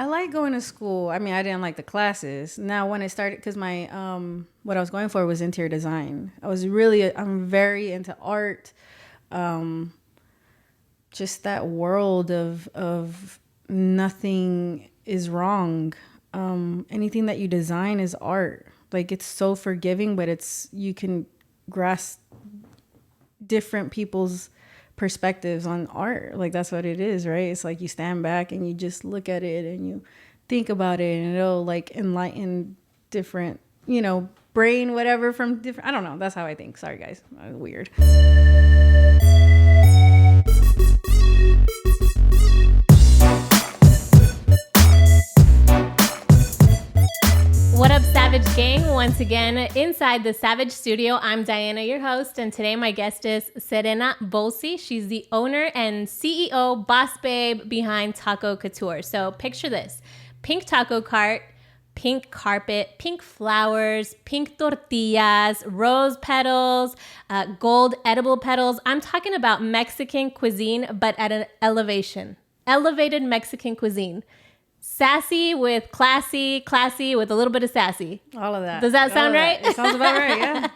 I like going to school. I mean, I didn't like the classes. Now, when I started, because my what I was going for was interior design. I'm very into art. Um, just that world of nothing is wrong. Anything that you design is art. Like, it's so forgiving, but you can grasp different people's perspectives on art. Like, that's what it is, right? It's like you stand back and you just look at it and you think about it, and it'll like enlighten different, brain, whatever, from different, I don't know. That's how I think. Sorry, guys. Weird. What up, Savage Gang? Once again, inside the Savage Studio, I'm Diana, your host, and today my guest is Zerena Volcy. She's the owner and CEO, boss babe behind Taco Couture. So picture this: pink taco cart, pink carpet, pink flowers, pink tortillas, rose petals, gold edible petals. I'm talking about Mexican cuisine, but at an elevation. Elevated Mexican cuisine. Sassy with classy with a little bit of sassy. All of that. Does that sound right? It sounds about right, yeah.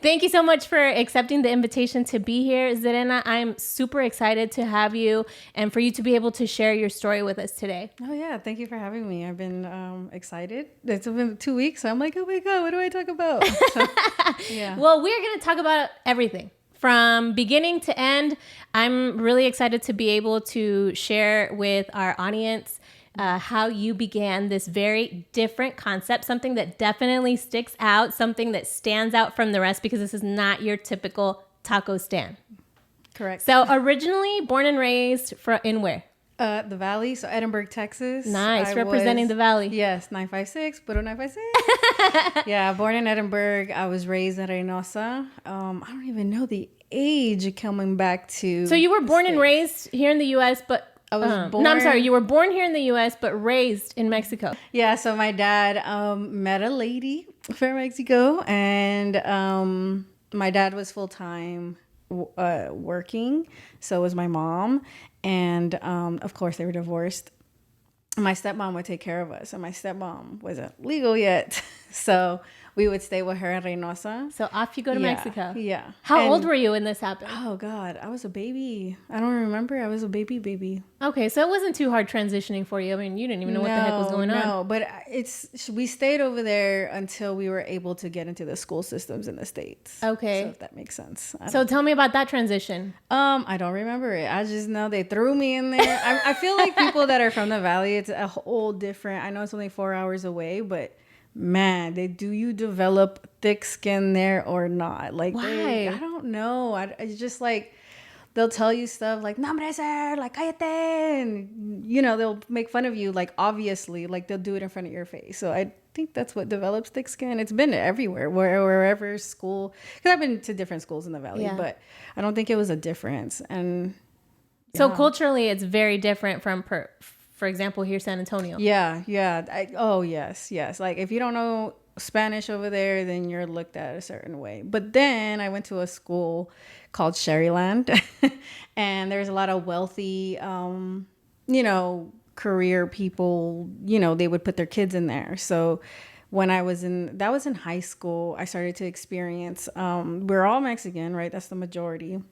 Thank you so much for accepting the invitation to be here, Zerena. I'm super excited to have you and for you to be able to share your story with us today. Oh, yeah. Thank you for having me. I've been excited. It's been 2 weeks, so I'm like, oh my God, what do I talk about? So, yeah. Well, we're going to talk about everything. From beginning to end. I'm really excited to be able to share with our audience how you began this very different concept, something that definitely sticks out, something that stands out from the rest, because this is not your typical taco stand. Correct. So originally born and raised in where? The Valley, so Edinburgh, Texas. Nice, representing the Valley. Yes, 956, Puro 956. Yeah, born in Edinburgh. I was raised in Reynosa. I don't even know the age coming back to. So you were born and raised here in the U.S., but I was born. No, I'm sorry. You were born here in the U.S., but raised in Mexico. Yeah. So my dad met a lady from Mexico, and my dad was full time working. So was my mom, and of course they were divorced. My stepmom would take care of us, and my stepmom wasn't legal yet, so we would stay with her in Reynosa. So off you go to Mexico. Yeah. How old were you when this happened? Oh, God. I was a baby. I don't remember. I was a baby. Okay. So it wasn't too hard transitioning for you. I mean, you didn't even know what the heck was going on. No, but we stayed over there until we were able to get into the school systems in the States. Okay. So if that makes sense. So tell me about that transition. I don't remember it. I just know they threw me in there. I feel like people that are from the Valley, it's a whole different. I know it's only 4 hours away, but man, do you develop thick skin there or not? Like, why? I don't know. It's just like they'll tell you stuff like "Nombre ser," like "Cállate," and they'll make fun of you. Like, obviously, like they'll do it in front of your face. So I think that's what develops thick skin. It's been everywhere, wherever school. Because I've been to different schools in the Valley, but I don't think it was a difference. And so culturally, it's very different from for example, here, San Antonio. Yeah. Yes. Like, if you don't know Spanish over there, then you're looked at a certain way. But then I went to a school called Sherryland, and there's a lot of wealthy, career people, they would put their kids in there. So when that was in high school, I started to experience, we're all Mexican, right? That's the majority.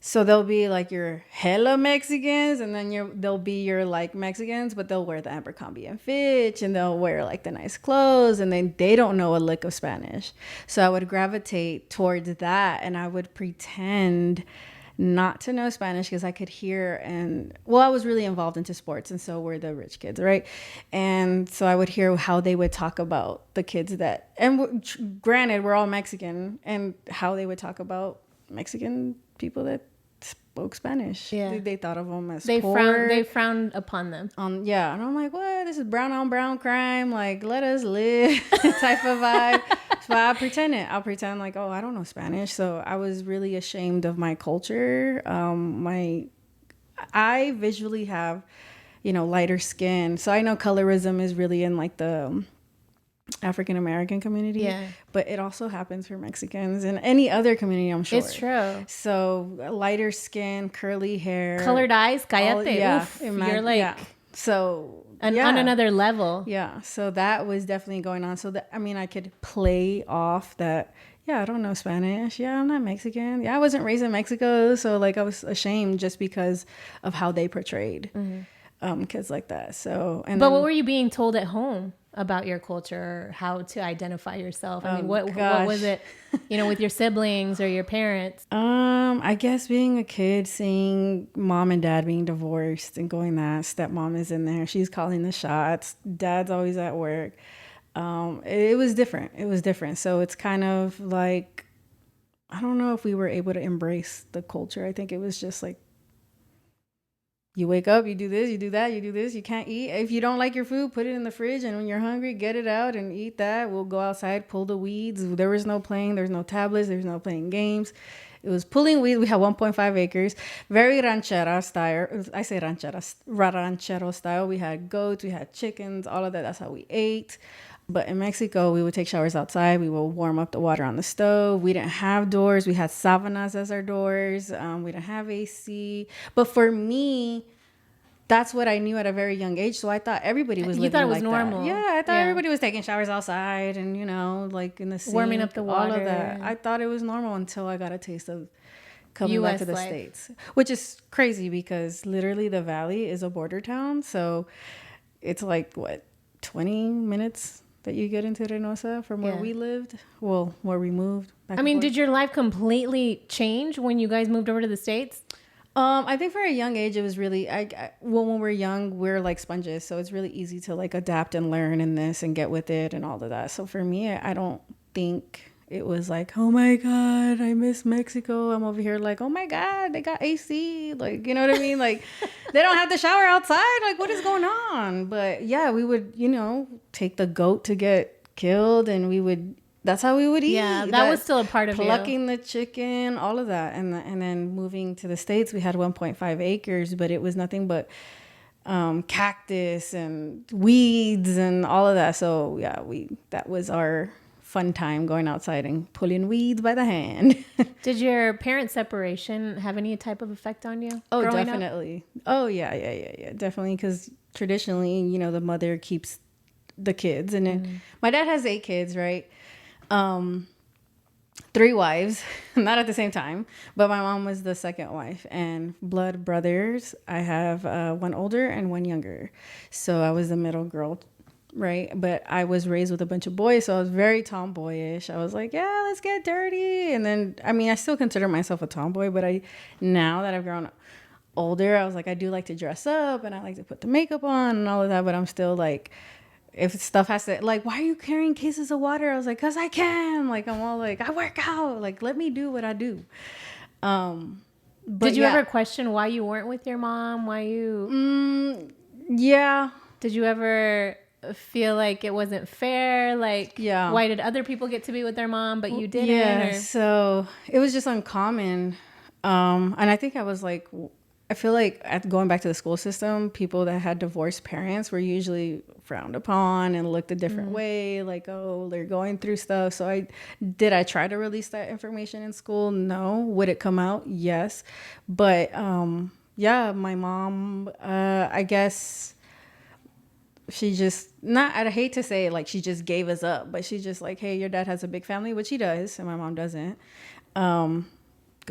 So they'll be like your hella Mexicans, and then they'll be your like Mexicans, but they'll wear the Abercrombie and Fitch, and they'll wear like the nice clothes, and then they don't know a lick of Spanish. So I would gravitate towards that, and I would pretend not to know Spanish because I could hear, I was really involved into sports, and so were the rich kids, right? And so I would hear how they would talk about the kids granted, we're all Mexican, and how they would talk about Mexican people that spoke Spanish. Yeah. They thought of them as poor. They frowned upon them. Yeah. And I'm like, what? This is brown on brown crime. Like, let us live type of vibe. So I'll pretend like, oh, I don't know Spanish. So I was really ashamed of my culture. I visually have, lighter skin. So I know colorism is really in like the African American community. Yeah. But it also happens for Mexicans and any other community, I'm sure. It's true. So lighter skin, curly hair, colored eyes, cállate. yeah, Oof, you're like yeah. So on another level. Yeah. So that was definitely going on. So that, I mean, I could play off that. Yeah, I don't know Spanish. Yeah, I'm not Mexican. Yeah, I wasn't raised in Mexico, so like I was ashamed just because of how they portrayed kids like that. So, and but then, what were you being told at home about your culture, or how to identify yourself? I mean, what was it, with your siblings or your parents? I guess being a kid, seeing mom and dad being divorced and going that stepmom is in there. She's calling the shots. Dad's always at work. It was different. It was different. So it's kind of like, I don't know if we were able to embrace the culture. I think it was just like, you wake up, you do this, you do that, you do this. You can't eat. If you don't like your food, put it in the fridge. And when you're hungry, get it out and eat that. We'll go outside, pull the weeds. There was no playing. There's no tablets. There's no playing games. It was pulling weeds. We had 1.5 acres. Very ranchera style. I say ranchero style. We had goats. We had chickens. All of that. That's how we ate. But in Mexico, we would take showers outside. We would warm up the water on the stove. We didn't have doors. We had sábanas as our doors. We didn't have AC. But for me, that's what I knew at a very young age. So I thought everybody was living like that. You thought it was normal. Yeah, I thought everybody was taking showers outside and, like in the sink. Warming up the water. All of that. I thought it was normal until I got a taste of coming back to the States. Which is crazy because literally the Valley is a border town. So it's like, 20 minutes that you get into Reynosa from where we lived. Well, where we moved. I mean, did your life completely change when you guys moved over to the States? I think for a young age, it was really, when we're young, we're like sponges. So it's really easy to like adapt and learn in this and get with it and all of that. So for me, I don't think it was like, oh my God, I miss Mexico. I'm over here like, oh my God, they got AC. Like, you know what I mean? Like they don't have to shower outside. Like what is going on? But yeah, we would, take the goat to get killed and that's how we would eat. Yeah, that was still a part of plucking the chicken, all of that. And then moving to the States, we had 1.5 acres, but it was nothing but cactus and weeds and all of that. So yeah, that was our fun time going outside and pulling weeds by the hand. Did your parents' separation have any type of effect on you? Oh, definitely. Oh, yeah. Definitely. Because traditionally, the mother keeps the kids. And then my dad has 8 kids, right? 3 wives, not at the same time, but my mom was the second wife. And blood brothers, I have one older and one younger. So I was the middle girl, right? But I was raised with a bunch of boys, so I was very tomboyish. I was like, yeah, let's get dirty. And then, I mean, I still consider myself a tomboy, but now that I've grown older, I was like, I do like to dress up and I like to put the makeup on and all of that, but I'm still like, if stuff has to, like, why are you carrying cases of water? I was like, because I can. Like, I'm all like, I work out. Like, let me do what I do. Did you ever question why you weren't with your mom? Why you? Yeah. Did you ever feel like it wasn't fair? Like, why did other people get to be with their mom, but you didn't? Yeah. So it was just uncommon. And I think I feel like going back to the school system, people that had divorced parents were usually frowned upon and looked a different way. Like, oh, they're going through stuff. So I try to release that information in school? No. Would it come out? Yes. But my mom, I guess she just, I hate to say like she just gave us up, but she's just like, hey, your dad has a big family, which he does, and my mom doesn't.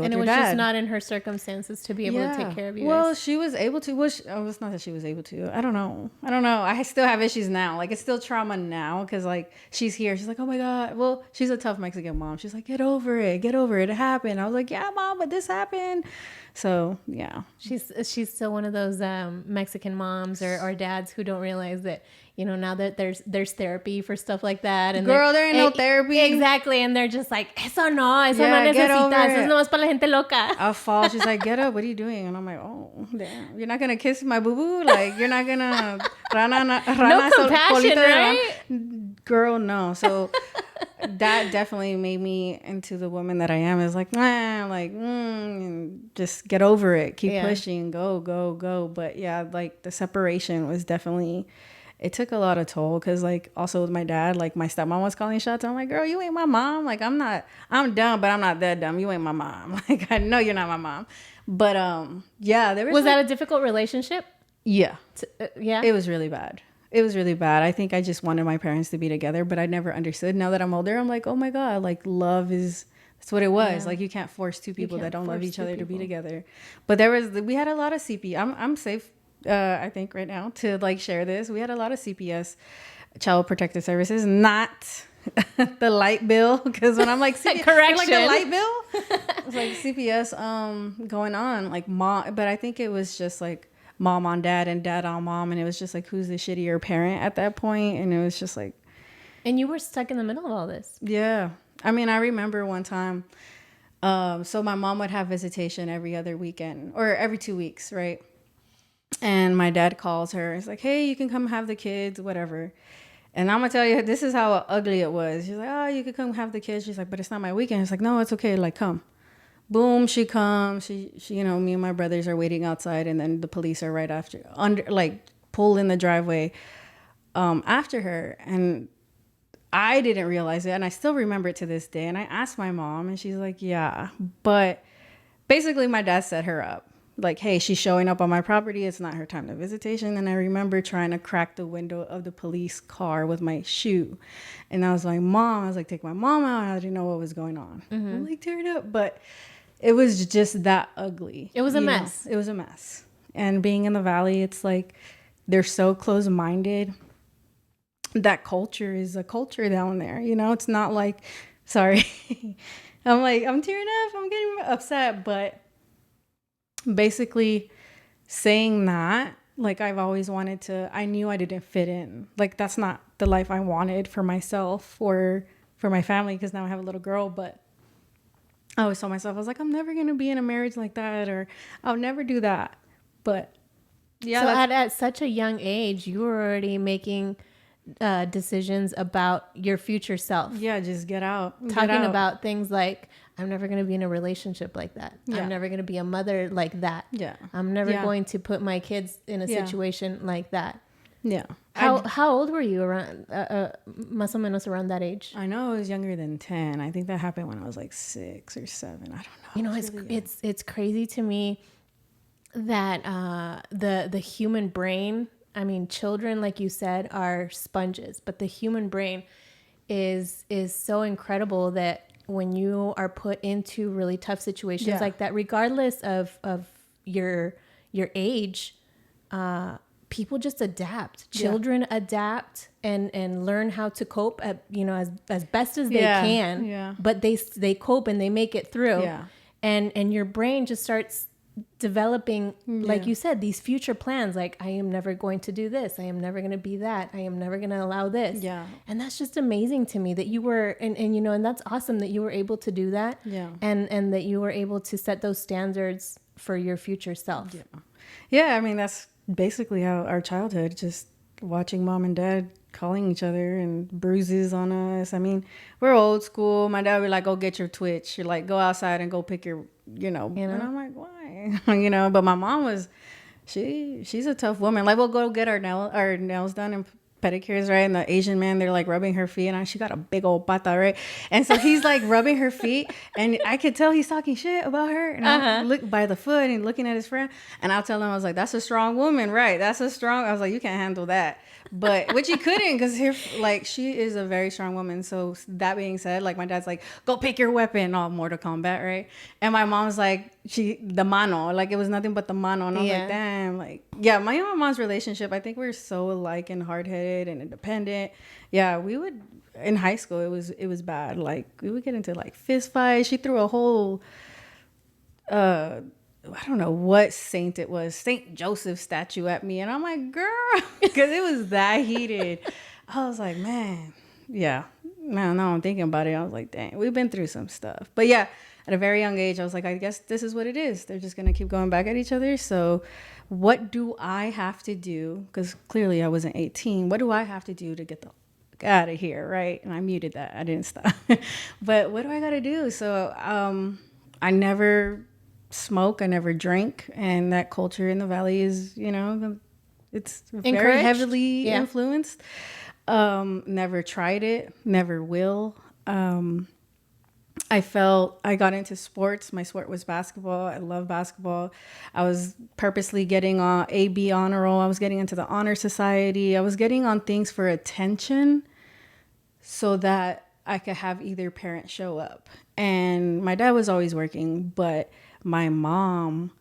And it was just not in her circumstances to be able to take care of you. Well, she was able to. It's not that she was able to. I don't know. I still have issues now. Like, it's still trauma now because, like, she's here. She's like, oh, my God. Well, she's a tough Mexican mom. She's like, get over it. Get over it. It happened. I was like, yeah, Mom, but this happened. So, yeah. She's still one of those Mexican moms or dads who don't realize that, now that there's therapy for stuff like that. And girl, there ain't no therapy. Exactly. And they're just like, eso no necesitas. Eso no es para la gente loca. I'll fall. She's like, get up. What are you doing? And I'm like, oh, damn. You're not going to kiss my boo-boo? Like, you're not going to... No compassion, right? Girl, no. So that definitely made me into the woman that I am. Is like, just get over it. Keep pushing. Go. But yeah, like the separation was definitely it took a lot of toll because like also with my dad, like my stepmom was calling shots. I'm like, girl, you ain't my mom. Like I'm dumb, but I'm not that dumb. You ain't my mom. Like I know you're not my mom. But yeah, there was Was that a difficult relationship? Yeah. Yeah. It was really bad. It was really bad. I think I just wanted my parents to be together, but I never understood. Now that I'm older, I'm like, oh my God, like love is, that's what it was. Yeah. Like you can't force two people that don't love each other to be people. together. But we had a lot of CP. I'm safe, I think right now to like share this. We had a lot of CPS, Child Protective Services, not the light bill. Because when I'm like, correction, like the light bill, it's like CPS going on like mom. But I think it was just like mom on dad and dad on mom, and it was just like who's the shittier parent at that point, and it was just like, and you were stuck in the middle of all this. Yeah, I mean, I remember one time, so my mom would have visitation every other weekend or every 2 weeks, right? And my dad calls her. It's like, hey, you can come have the kids, whatever. And I'm gonna tell you, this is how ugly it was. She's like, oh, you could come have the kids. She's like, but it's not my weekend. It's like, no, it's okay. Like, come. Boom, she comes. She, you know, me and my brothers are waiting outside, and then the police are right after, pull in the driveway, after her. And I didn't realize it, and I still remember it to this day. And I asked my mom, and she's like, yeah. But basically, my dad set her up. Like, hey, she's showing up on my property. It's not her time to visitation. And I remember trying to crack the window of the police car with my shoe. And I was like, Mom, I was like, take my mom out. I didn't know what was going on. Mm-hmm. I'm like, teared up. But it was just that ugly. It was a mess. It was a mess. And being in the Valley, it's like they're so close-minded. That culture is a culture down there. You know, it's not like, sorry. I'm like, I'm tearing up. I'm getting upset. But basically saying that, like I've always wanted to, I knew I didn't fit in. Like that's not the life I wanted for myself or for my family, because now I have a little girl. But I always told myself, I was like, I'm never going to be in a marriage like that, or I'll never do that. But yeah. So at such a young age, you were already making decisions about your future self. Yeah, just get out. Talking about things like, I'm never going to be in a relationship like that. Yeah. I'm never going to be a mother like that. Yeah. I'm never going to put my kids in a situation like that. Yeah. How old were you around, más o menos around that age? I know I was younger than 10. I think that happened when I was like 6 or 7. I don't know. You know, it's crazy to me that the human brain, I mean, children, like you said, are sponges, but the human brain is so incredible that when you are put into really tough situations like that, regardless of your age, people just adapt. Children adapt and learn how to cope at, you know, as best as they can. Yeah. But they cope and they make it through. Yeah. And your brain just starts developing, like you said, these future plans, like I am never going to do this, I am never going to be that, I am never going to allow this. And that's just amazing to me that you were, and you know, and that's awesome that you were able to do that. And that you were able to set those standards for your future self. I mean, that's basically how our childhood, just watching mom and dad calling each other and bruises on us. I mean, we're old school. My dad would be like, go get your Twitch. You're like, go outside and go pick your, you know. And I'm like, why? You know, but my mom was, she's a tough woman. Like, we'll go get our nails done and pedicures, right? And the Asian man, they're like rubbing her feet, and she got a big old pata, right? And so he's like rubbing her feet, and I could tell he's talking shit about her. And I look by the foot and looking at his friend, and I'll tell him, I was like, that's a strong woman, right? I was like, you can't handle that. But which he couldn't, because she is a very strong woman. So that being said, like my dad's like, go pick your weapon, all Mortal Kombat, right? And my mom's like, the mano, like it was nothing but the mano. And I was like, damn, like, my and my mom's relationship, I think we're so alike and hard-headed and independent. Yeah, we would, in high school, it was bad. Like we would get into like fist fights. She threw a whole, I don't know what saint it was, Saint Joseph statue at me. And I'm like, girl, because it was that heated. I was like, man, now I'm thinking about it. I was like, dang, we've been through some stuff. But yeah, at a very young age, I was like, I guess this is what it is. They're just going to keep going back at each other. So what do I have to do? Because clearly I wasn't 18. What do I have to do to get the out of here, right? And I muted that. I didn't stop. But what do I got to do? So I never smoke, I never drink, and that culture in the Valley is, you know, It's very Encouraged? heavily Yeah. influenced. Never tried it, never will. I got into sports. My sport was basketball. I love basketball. I was purposely getting on AB honor roll. I was getting into the honor society. I was getting on things for attention so that I could have either parent show up. And my dad was always working, but my mom,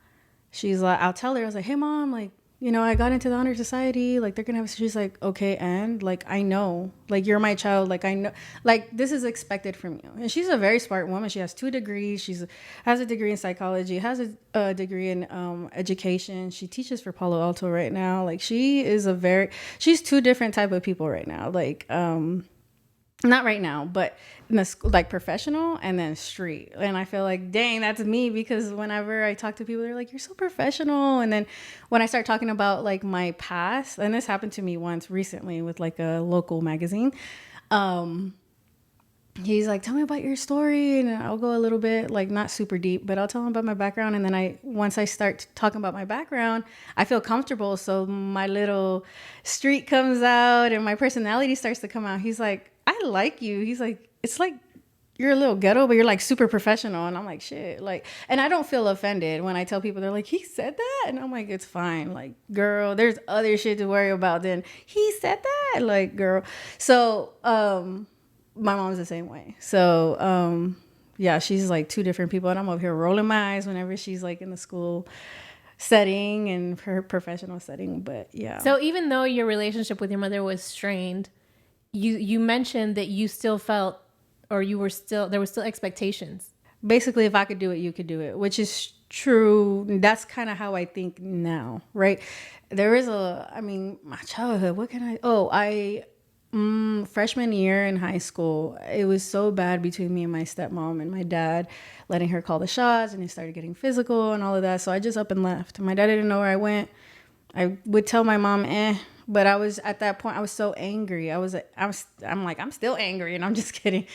she's like, I'll tell her, I was like, hey mom, like, I got into the honor society, like they're gonna have, she's like, okay, and like, I know, like, you're my child, like, I know, like, this is expected from you. And she's a very smart woman. She has 2 degrees. Has a degree in psychology, has a degree in education. She teaches for Palo Alto right now. Like, she's 2 different type of people right now. Like, not right now, but in the school, like professional and then street. And I feel like, dang, that's me, because whenever I talk to people, they're like, you're so professional. And then when I start talking about like my past, and this happened to me once recently with like a local magazine, he's like, tell me about your story. And I'll go a little bit, like, not super deep, but I'll tell him about my background. And then once I start talking about my background, I feel comfortable. So my little street comes out and my personality starts to come out. He's like, I like you. He's like, it's like you're a little ghetto, but you're like super professional. And I'm like, shit. Like, and I don't feel offended when I tell people, they're like, he said that? And I'm like, it's fine. Like, girl, there's other shit to worry about than he said that. Like, girl. So, my mom's the same way. So, yeah, she's like 2 different people. And I'm over here rolling my eyes whenever she's like in the school setting and her professional setting. But yeah. So even though your relationship with your mother was strained, you mentioned that you still felt, or there were still expectations. Basically, if I could do it, you could do it, which is true. That's kind of how I think now, right? There is my childhood, freshman year in high school, it was so bad between me and my stepmom and my dad, letting her call the shots, and it started getting physical and all of that. So I just up and left. My dad didn't know where I went. I would tell my mom, but I was, at that point, I was so angry. I'm like, I'm still angry, and I'm just kidding.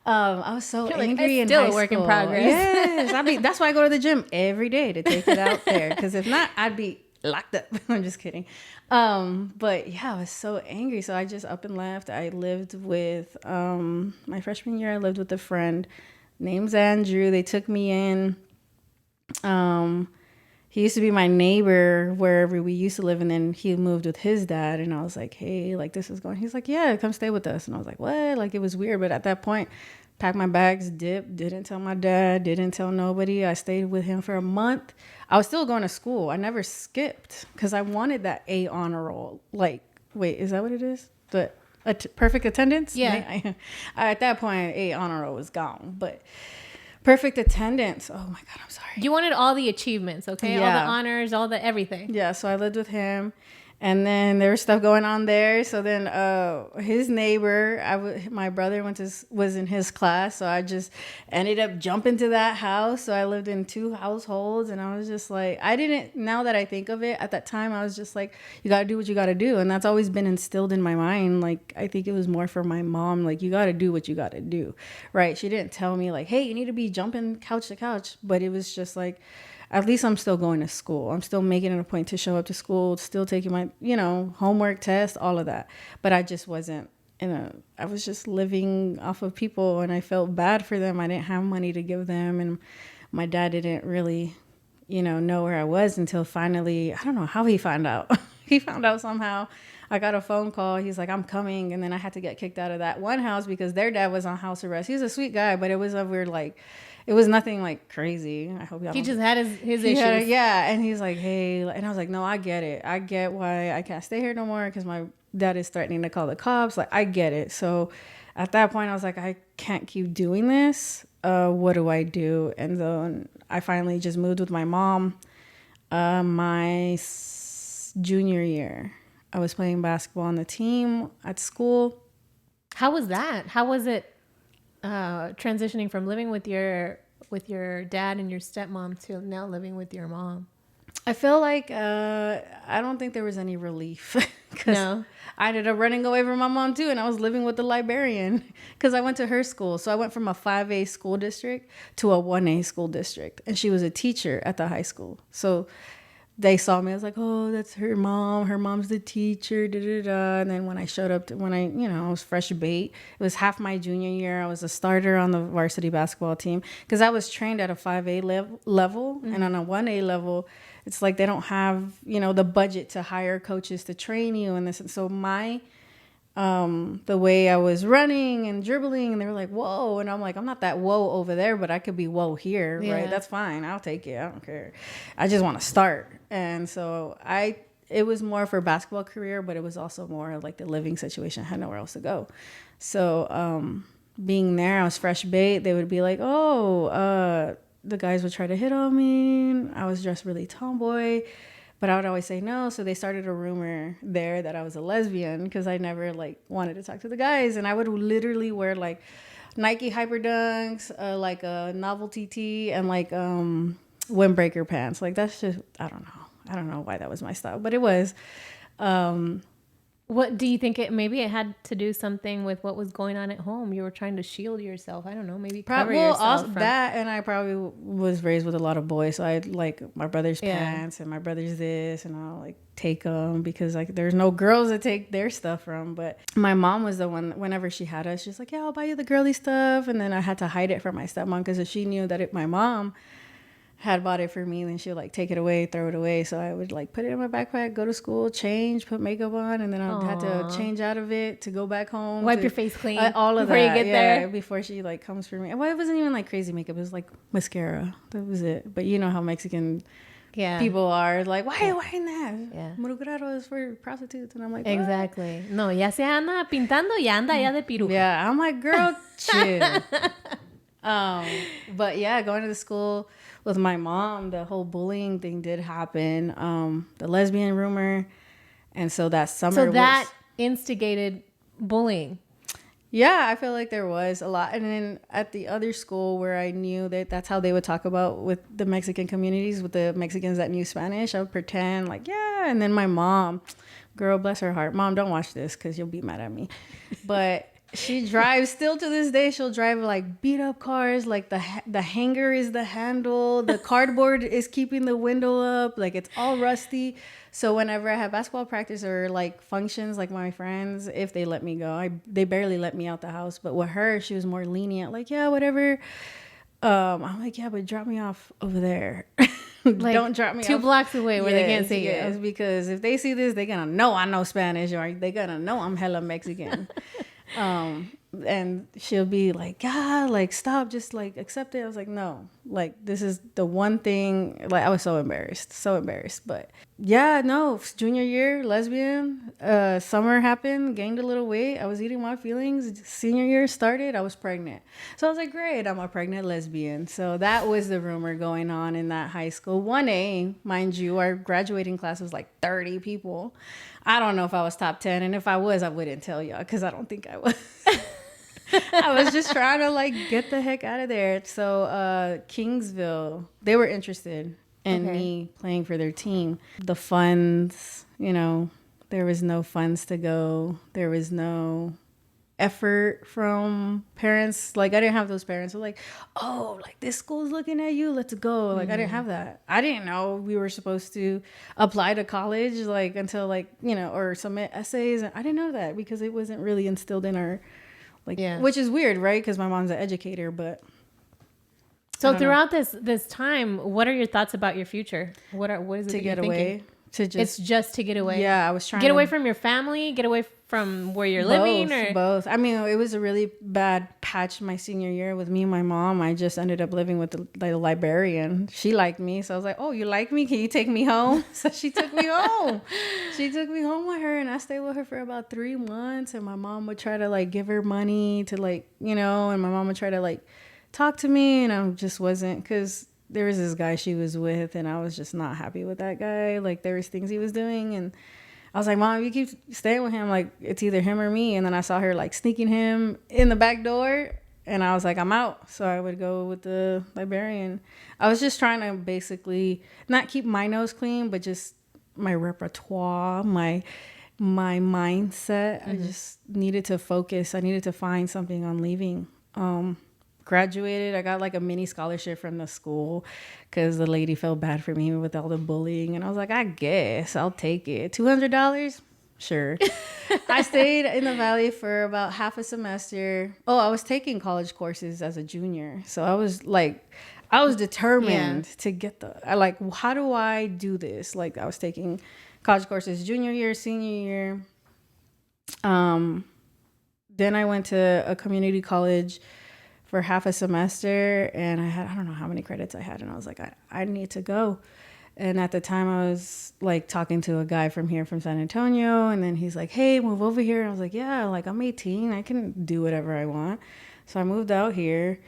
I was so angry in high school. Still a work in progress. Yes, that's why I go to the gym every day, to take it out there. Because if not, I'd be locked up. I'm just kidding. But yeah, I was so angry. So I just up and left. I lived with, my freshman year, I lived with a friend. Name's Andrew. They took me in. He used to be my neighbor wherever we used to live, and then he moved with his dad, and I was like, hey, like, this is going. He's like, yeah, come stay with us. And I was like, what? Like, it was weird. But at that point, packed my bags, dipped, didn't tell my dad, didn't tell nobody. I stayed with him for a month. I was still going to school. I never skipped because I wanted that A honor roll. Like, wait, is that what it is? The perfect attendance? Yeah. At that point, A honor roll was gone, but perfect attendance. Oh my God, I'm sorry. You wanted all the achievements, okay? Yeah. All the honors, all the everything. Yeah, so I lived with him. And then there was stuff going on there. So then his neighbor, my brother was in his class. So I just ended up jumping to that house. So I lived in 2 households. And I was just like, now that I think of it, at that time, I was just like, you got to do what you got to do. And that's always been instilled in my mind. Like, I think it was more for my mom. Like, you got to do what you got to do, right? She didn't tell me like, hey, you need to be jumping couch to couch. But it was just like, at least I'm still going to school. I'm still making it a point to show up to school, still taking my, homework, test, all of that. But I just wasn't I was just living off of people, and I felt bad for them. I didn't have money to give them. And my dad didn't really, know where I was until finally, I don't know how he found out. He found out somehow. I got a phone call. He's like, I'm coming. And then I had to get kicked out of that one house because their dad was on house arrest. He was a sweet guy, but it was a weird, like, it was nothing like crazy. I hope y'all. He just had his issues. And he's like, hey, and I was like, no, I get it. I get why I can't stay here no more because my dad is threatening to call the cops. Like, I get it. So at that point, I was like, I can't keep doing this. What do I do? And then I finally just moved with my mom. My junior year, I was playing basketball on the team at school. How was that? How was it transitioning from living with your dad and your stepmom to now living with your mom? I feel like I don't think there was any relief. No. I ended up running away from my mom too, and I was living with the librarian because I went to her school. So I went from a 5A school district to a 1A school district, and she was a teacher at the high school. So they saw me. I was like, oh, that's her mom. Her mom's the teacher. Da, da, da. And then when I showed up, I was fresh bait. It was half my junior year. I was a starter on the varsity basketball team because I was trained at a 5A level. Mm-hmm. And on a 1A level, it's like they don't have, the budget to hire coaches to train you. And so the way I was running and dribbling, and they were like, whoa. And I'm like, I'm not that whoa over there, but I could be whoa here, right? That's fine. I'll take it. I don't care. I just want to start. And so it was more for basketball career, but it was also more like the living situation. I had nowhere else to go. So being there, I was fresh bait. They would be like, the guys would try to hit on me. I was dressed really tomboy. But I would always say no. So they started a rumor there that I was a lesbian because I never wanted to talk to the guys. And I would literally wear Nike Hyper Dunks, like a novelty tee, and windbreaker pants. That's just, I don't know. I don't know why that was my style, but it was. What do you think maybe it had to do something with what was going on at home? You were trying to shield yourself. I don't know, maybe cover yourself. Also that, and I probably was raised with a lot of boys, so I had my brother's pants and my brother's this, and I'll take them because there's no girls to take their stuff from. But my mom was the one, whenever she had us, she's like, yeah, I'll buy you the girly stuff. And then I had to hide it from my stepmom because if she knew that my mom had bought it for me, then she would take it away, throw it away. So I would put it in my backpack, go to school, change, put makeup on, and then I had to change out of it to go back home. Wipe your face clean. All of before that. You get there. Before she comes for me. Well, it wasn't even crazy makeup. It was mascara. That was it. But you know how Mexican people are. Why are you wearing that? Yeah. Murugurado is for prostitutes. And I'm like, exactly. What? No, ya se anda pintando, ya anda ya de piruja. Yeah, I'm like, girl, chill. But yeah, going to the school with my mom, the whole bullying thing did happen. The lesbian rumor. And so that summer. So that instigated bullying. Yeah, I feel like there was a lot. And then at the other school where I knew that's how they would talk about with the Mexican communities, with the Mexicans that knew Spanish, I would pretend yeah. And then my mom, girl, bless her heart. Mom, don't watch this because you'll be mad at me. But she drives still to this day. She'll drive beat up cars. The hanger is the handle. The cardboard is keeping the window up. It's all rusty. So whenever I have basketball practice or functions, my friends, if they let me go, they barely let me out the house. But with her, she was more lenient. Yeah, whatever. I'm like, yeah, but drop me off over there. Don't drop me 2 blocks away where they can't see you. Yes, because if they see this, they're gonna know I know Spanish, or they're gonna know I'm hella Mexican. And she'll be stop, just accept it. I was like, no, this is the one thing. I was so embarrassed. But yeah, no, junior year, lesbian. Summer happened, gained a little weight. I was eating my feelings. Senior year started, I was pregnant. So I was like, great, I'm a pregnant lesbian. So that was the rumor going on in that high school. 1A, mind you, our graduating class was 30 people. I don't know if I was top 10, and if I was, I wouldn't tell y'all because I don't think I was. I was just trying to get the heck out of there. So Kingsville, they were interested in me playing for their team. The funds, there was no funds to go. There was no effort from parents. I didn't have those parents who were this school's looking at you, let's go. I didn't have that. I didn't know we were supposed to apply to college until or submit essays. And I didn't know that because it wasn't really instilled in our which is weird, right? Because my mom's an educator. But so throughout this time, what are your thoughts about your future? What is it to get away? It's just to get away. Yeah, I was trying to get away from your family, get away from where you're living, or both. I mean, it was a really bad patch my senior year with me and my mom. I just ended up living with the librarian. She liked me, so I was like, "Oh, you like me? Can you take me home?" So she took me home. She took me home with her, and I stayed with her for about 3 months. And my mom would try to give her money to and my mom would try to talk to me, and I just wasn't, because there was this guy she was with, and I was just not happy with that guy. There was things he was doing, and I was like, Mom, if you keep staying with him, it's either him or me. And then I saw her sneaking him in the back door, and I was like, I'm out. So I would go with the librarian. I was just trying to basically not keep my nose clean, but just my repertoire, my mindset. Mm-hmm. I just needed to focus. I needed to find something on leaving. graduated. I got like a mini scholarship from the school because the lady felt bad for me with all the bullying. And I was like, I guess I'll take it. $200? Sure. I stayed in the Valley for about half a semester. Oh, I was taking college courses as a junior. So I was determined to get how do I do this? Like, I was taking college courses junior year, senior year. Then I went to a community college for half a semester, and I don't know how many credits I had, and I was like, I need to go. And at the time I was like talking to a guy from here from San Antonio, and then he's like, hey, move over here. And I was like, yeah, like I'm 18, I can do whatever I want. So I moved out here.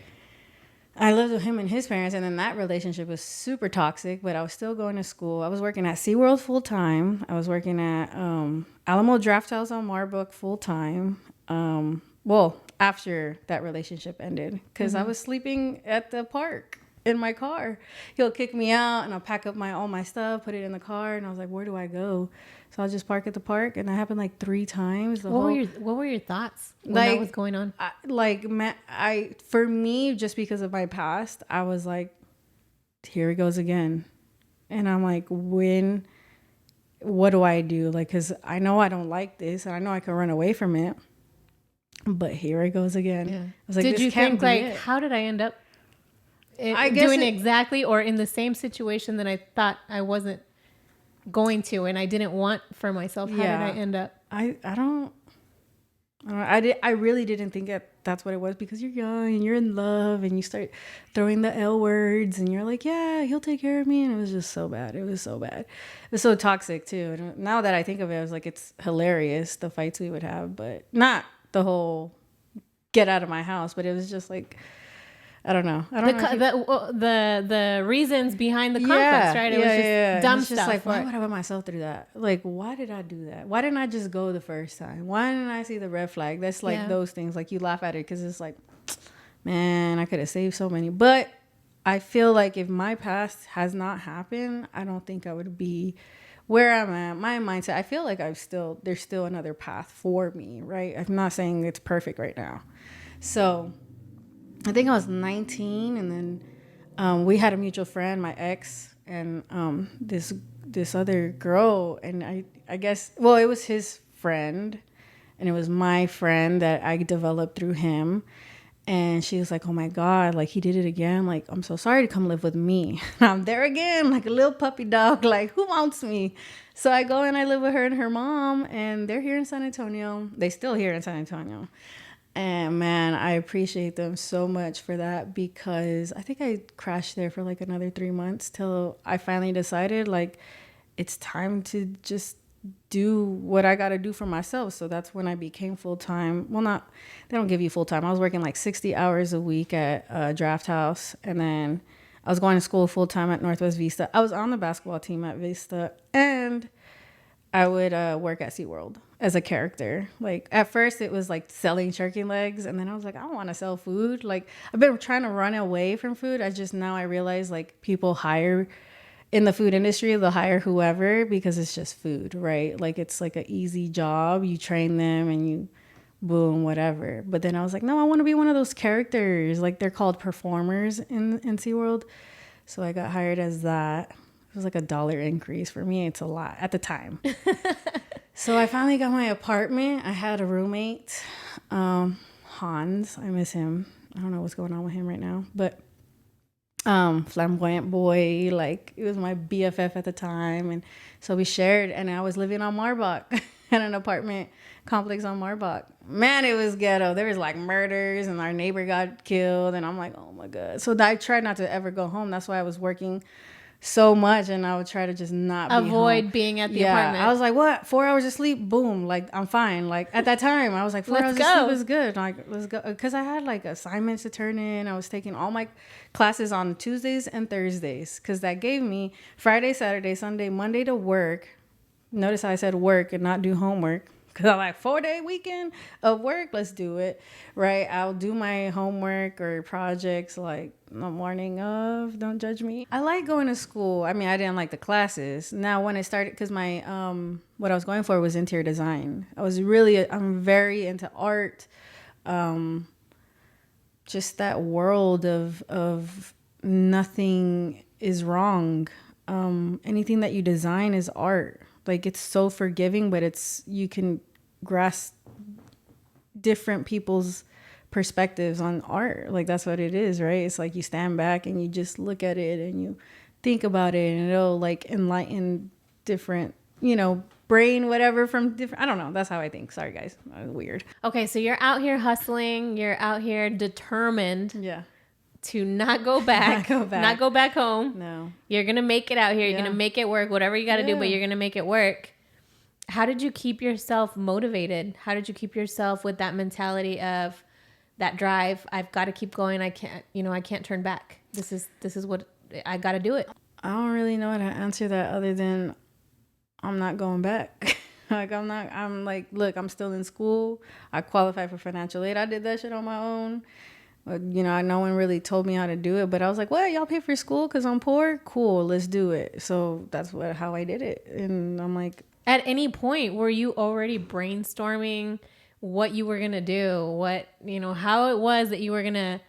I lived with him and his parents, and then that relationship was super toxic, but I was still going to school. I was working at SeaWorld full time. I was working at Alamo Draft House on Marbrook full time. Well, after that relationship ended, because I was sleeping at the park in my car. He'll kick me out, and I'll pack up all my stuff, put it in the car, and I was like, where do I go? So I'll just park at the park, and that happened like 3 times. What were your thoughts when that was going on? For me, just because of my past, I was like, here it goes again. And I'm like, what do I do? Like, because I know I don't like this, and I know I can run away from it. But here it goes again. Yeah. I was like, did you think like, how did I end up doing exactly or in the same situation that I thought I wasn't going to, and I didn't want for myself? How did I end up? I really didn't think that's what it was, because you're young and you're in love and you start throwing the L words and you're like, yeah, he'll take care of me. And it was just so bad. It was so bad. It was so toxic too. And now that I think of it, I was like, it's hilarious, the fights we would have, but not the whole get out of my house. But it was just like, I don't know. The reasons behind the conflicts, right? It was just dumb stuff. Just like, why would I put myself through that? Like, why did I do that? Why didn't I just go the first time? Why didn't I see the red flag? That's like those things. Like, you laugh at it because it's like, man, I could have saved so many. But I feel like if my past has not happened, I don't think I would be where I'm at. My mindset, I feel like there's still another path for me, right? I'm not saying it's perfect right now. So I think I was 19, and then we had a mutual friend, my ex, and this other girl, and I guess, well, it was his friend, and it was my friend that I developed through him. And she was like, oh my God, like, he did it again. Like, I'm so sorry to come live with me. And I'm there again, like a little puppy dog, like, who wants me? So I go and I live with her and her mom, and they're here in San Antonio. They still here in San Antonio. And man, I appreciate them so much for that, because I think I crashed there for like another 3 months till I finally decided, like, it's time to just do what I got to do for myself. So that's when I became full-time. Well, they don't give you full-time. I was working like 60 hours a week at Draft House. And then I was going to school full-time at Northwest Vista. I was on the basketball team at Vista, and I would work at SeaWorld as a character. Like, at first it was like selling turkey legs, and then I was like, I don't want to sell food. Like, I've been trying to run away from food. I realize like people hire in the food industry, they'll hire whoever because it's just food, right? Like, it's like an easy job. You train them and you boom, whatever. But then I was like, no, I want to be one of those characters. Like, they're called performers in SeaWorld. So I got hired as that. It was like $1 increase. For me, it's a lot at the time. So I finally got my apartment. I had a roommate, Hans. I miss him. I don't know what's going on with him right now, but flamboyant boy, like, it was my BFF at the time. And so we shared, and I was living on Marbach at an apartment complex on Marbach. Man, it was ghetto. There was like murders, and our neighbor got killed, and I'm like, oh my God. So I tried not to ever go home. That's why I was working so much, and I would try to just not avoid being at the apartment. I was like, what? 4 hours of sleep? Boom. Like, I'm fine. Like, at that time, I was like, 4 hours of sleep is good. Like, let's go. Because I had like assignments to turn in. I was taking all my classes on Tuesdays and Thursdays, because that gave me Friday, Saturday, Sunday, Monday to work. Notice I said work and not do homework. Because I'm like, 4-day weekend of work, let's do it, right? I'll do my homework or projects like the morning of, don't judge me. I like going to school. I mean, I didn't like the classes. Now, when I started, because my, what I was going for was interior design. I'm very into art. just that world of nothing is wrong. Anything that you design is art. Like, it's so forgiving, but you can grasp different people's perspectives on art. Like, that's what it is, right? It's like you stand back and you just look at it and you think about it, and it'll like enlighten different, brain, whatever, from different, I don't know. That's how I think. Sorry, guys. That was weird. Okay, so you're out here hustling. You're out here determined. Yeah. To not go back. Not go back home. No. You're going to make it out here. You're going to make it work. Whatever you got to do, but you're going to make it work. How did you keep yourself motivated? How did you keep yourself with that mentality of that drive? I've got to keep going. I can't turn back. This is what I got to do it. I don't really know how to answer that other than I'm not going back. I'm like, look, I'm still in school. I qualified for financial aid. I did that shit on my own. No one really told me how to do it, but I was like, what, y'all pay for school because I'm poor? Cool, let's do it. So that's how I did it. And I'm like, at any point, were you already brainstorming what you were going to do? How it was that you were going to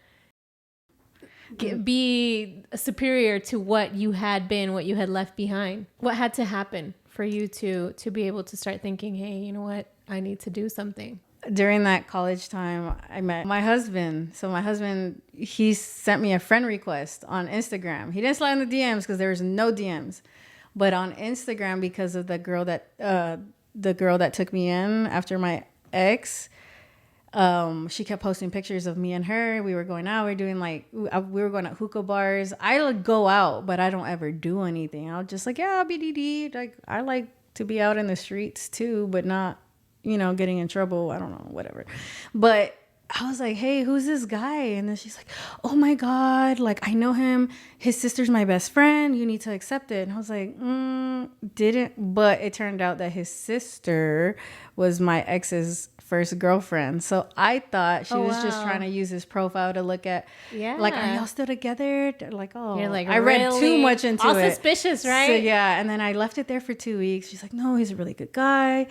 be superior to what you had been, what you had left behind? What had to happen for you to be able to start thinking, hey, you know what? I need to do something. During that college time, I met my husband. So my husband, he sent me a friend request on Instagram. He didn't slide in the DMs because there was no DMs. But on Instagram, because of the girl that took me in after my ex, she kept posting pictures of me and her. We were going out. We were going to hookah bars. I would go out, but I don't ever do anything. I'll just like, yeah, I'll be DD. Like, I like to be out in the streets too, but not, getting in trouble. I don't know, whatever. But I was like, hey, who's this guy? And then she's like, oh my God, like, I know him. His sister's my best friend. You need to accept it. And I was like, didn't. But it turned out that his sister was my ex's first girlfriend. So I thought she was just trying to use his profile to look at, like, are y'all still together? Like, oh, you're like, I read too much into all it. Suspicious, right? So yeah. And then I left it there for 2 weeks. She's like, no, he's a really good guy.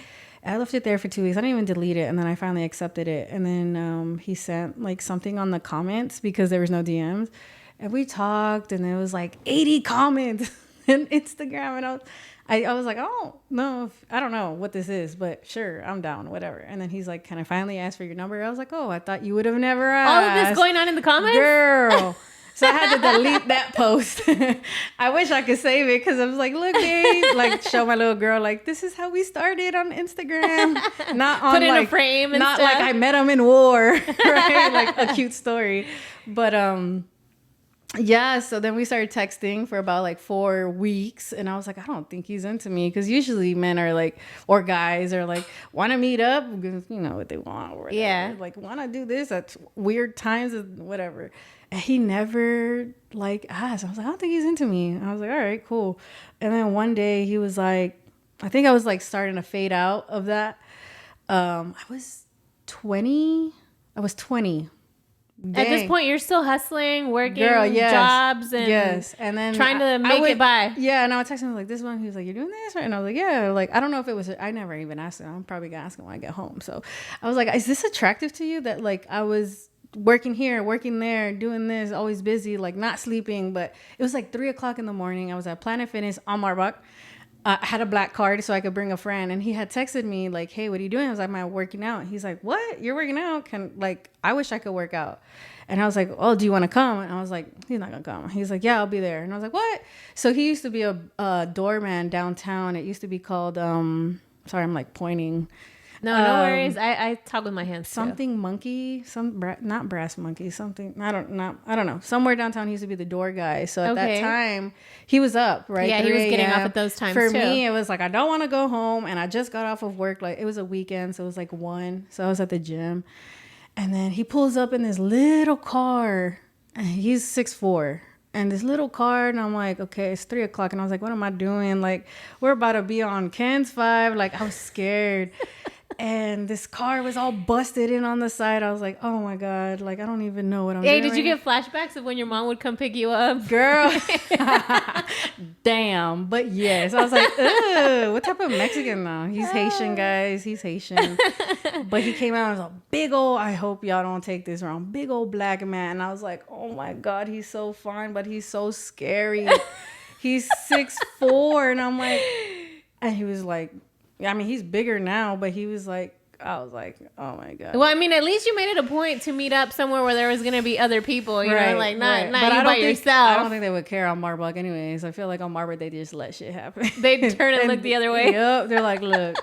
I left it there for 2 weeks. I didn't even delete it. And then I finally accepted it. And then he sent like something on the comments because there was no DMs. And we talked and it was like 80 comments on Instagram. And I was like, oh, no, I don't know what this is, but sure, I'm down, whatever. And then he's like, can I finally ask for your number? I was like, oh, I thought you would have never asked. All of this going on in the comments? Girl. So I had to delete that post. I wish I could save it because I was like, look, babe, like show my little girl, like, this is how we started on Instagram. Not on put in like a frame and not stuff. like I met him in war, right? Like a cute story. But yeah, so then we started texting for about like 4 weeks, and I was like, I don't think he's into me, because usually men are like, or guys are like, want to meet up because you know what they want, or whatever. Yeah, like want to do this at weird times, whatever. And he never like asked. I was like, I don't think he's into me. I was like, all right, cool. And then one day he was like, I think I was like starting to fade out of that. I was 20. Dang. At this point, you're still hustling, working, girl, yes. jobs, and and then trying to make it by. Yeah, and I would text him like, this one. He was like, you're doing this, right? And I was like, yeah. Like, I don't know if it was. I never even asked him. I'm probably gonna ask him when I get home. So I was like, is this attractive to you? That like I was working here, working there, doing this, always busy, like not sleeping. But it was like 3:00 in the morning. I was at Planet Fitness on Marbach. I had a black card so I could bring a friend, and he had texted me like, hey, what are you doing? I was like, I'm working out. He's like, what? You're working out? I wish I could work out. And I was like, oh, do you want to come? And I was like, he's not gonna come. He's like, yeah, I'll be there. And I was like, what? So he used to be a doorman downtown. It used to be called sorry, I'm like pointing. No worries. I talk with my hands something too. Monkey, not Brass Monkey, something. I don't know. Somewhere downtown he used to be the door guy. So at that time he was up, right? Yeah, he was getting off at those times. For too. me, it was like I don't want to go home, and I just got off of work. Like it was a weekend, so it was like 1. So I was at the gym, and then he pulls up in this little car, and he's 6'4". And this little car, and I'm like, okay, it's 3:00, and I was like, what am I doing? Like we're about to be on Ken's 5. Like I was scared. And this car was all busted in on the side. I was like, oh my God, like, I don't even know what I'm Hey, doing. did you right get flashbacks of when your mom would come pick you up? Girl. Damn. But yes, I was like, ugh, what type of Mexican though? He's Haitian, guys. He's Haitian. But he came out as a big old, I hope y'all don't take this wrong, big old black man. And I was like, oh my God, he's so fine, but he's so scary. He's 6'4", and I'm like, and he was like, I mean, he's bigger now, but he was like, I was like, oh my God. Well, I mean, at least you made it a point to meet up somewhere where there was going to be other people, you know, like not but you by yourself. I don't think they would care on Marbach anyways. I feel like on Marbach, they just let shit happen. They turn and look the other way. Yep. They're like, look,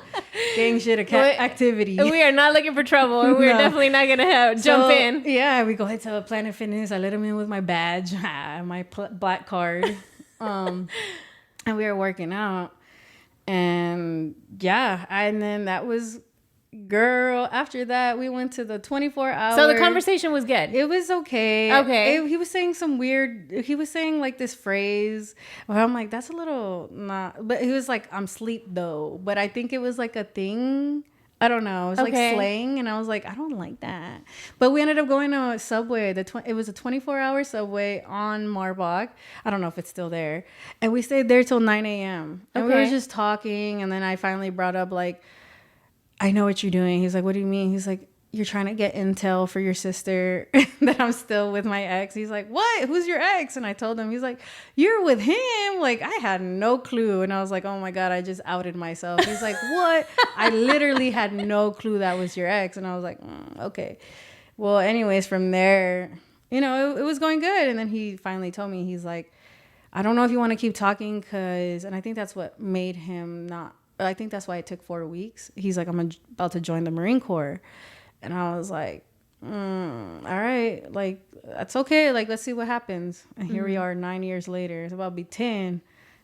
gang shit activity. We are not looking for trouble. And we're definitely not going to jump in. Yeah, we go ahead to Planet Fitness. I let him in with my badge, my black card. And we were working out. And yeah, and then that was, girl, after that, we went to the 24-hour. So the conversation was good. It was okay. Okay. He was saying he was saying like this phrase. Well, I'm like, that's a little not, but he was like, I'm sleep though. But I think it was like a thing. I don't know. It was like slang. And I was like, I don't like that. But we ended up going to a Subway. It was a 24-hour Subway on Marbach. I don't know if it's still there. And we stayed there till 9 a.m. And we were just talking. And then I finally brought up like, I know what you're doing. He's like, what do you mean? He's like, you're trying to get intel for your sister that I'm still with my ex. He's like, what? Who's your ex? And I told him, he's like, you're with him? Like, I had no clue. And I was like, oh my God, I just outed myself. He's like, what? I literally had no clue that was your ex. And I was like, okay. Well, anyways, from there, you know, it was going good. And then he finally told me, he's like, I don't know if you want to keep talking and I think that's what made him not, I think that's why it took 4 weeks. He's like, I'm about to join the Marine Corps. And I was like, all right, like, that's okay. Like, let's see what happens. And here we are 9 years later. It's about to be 10.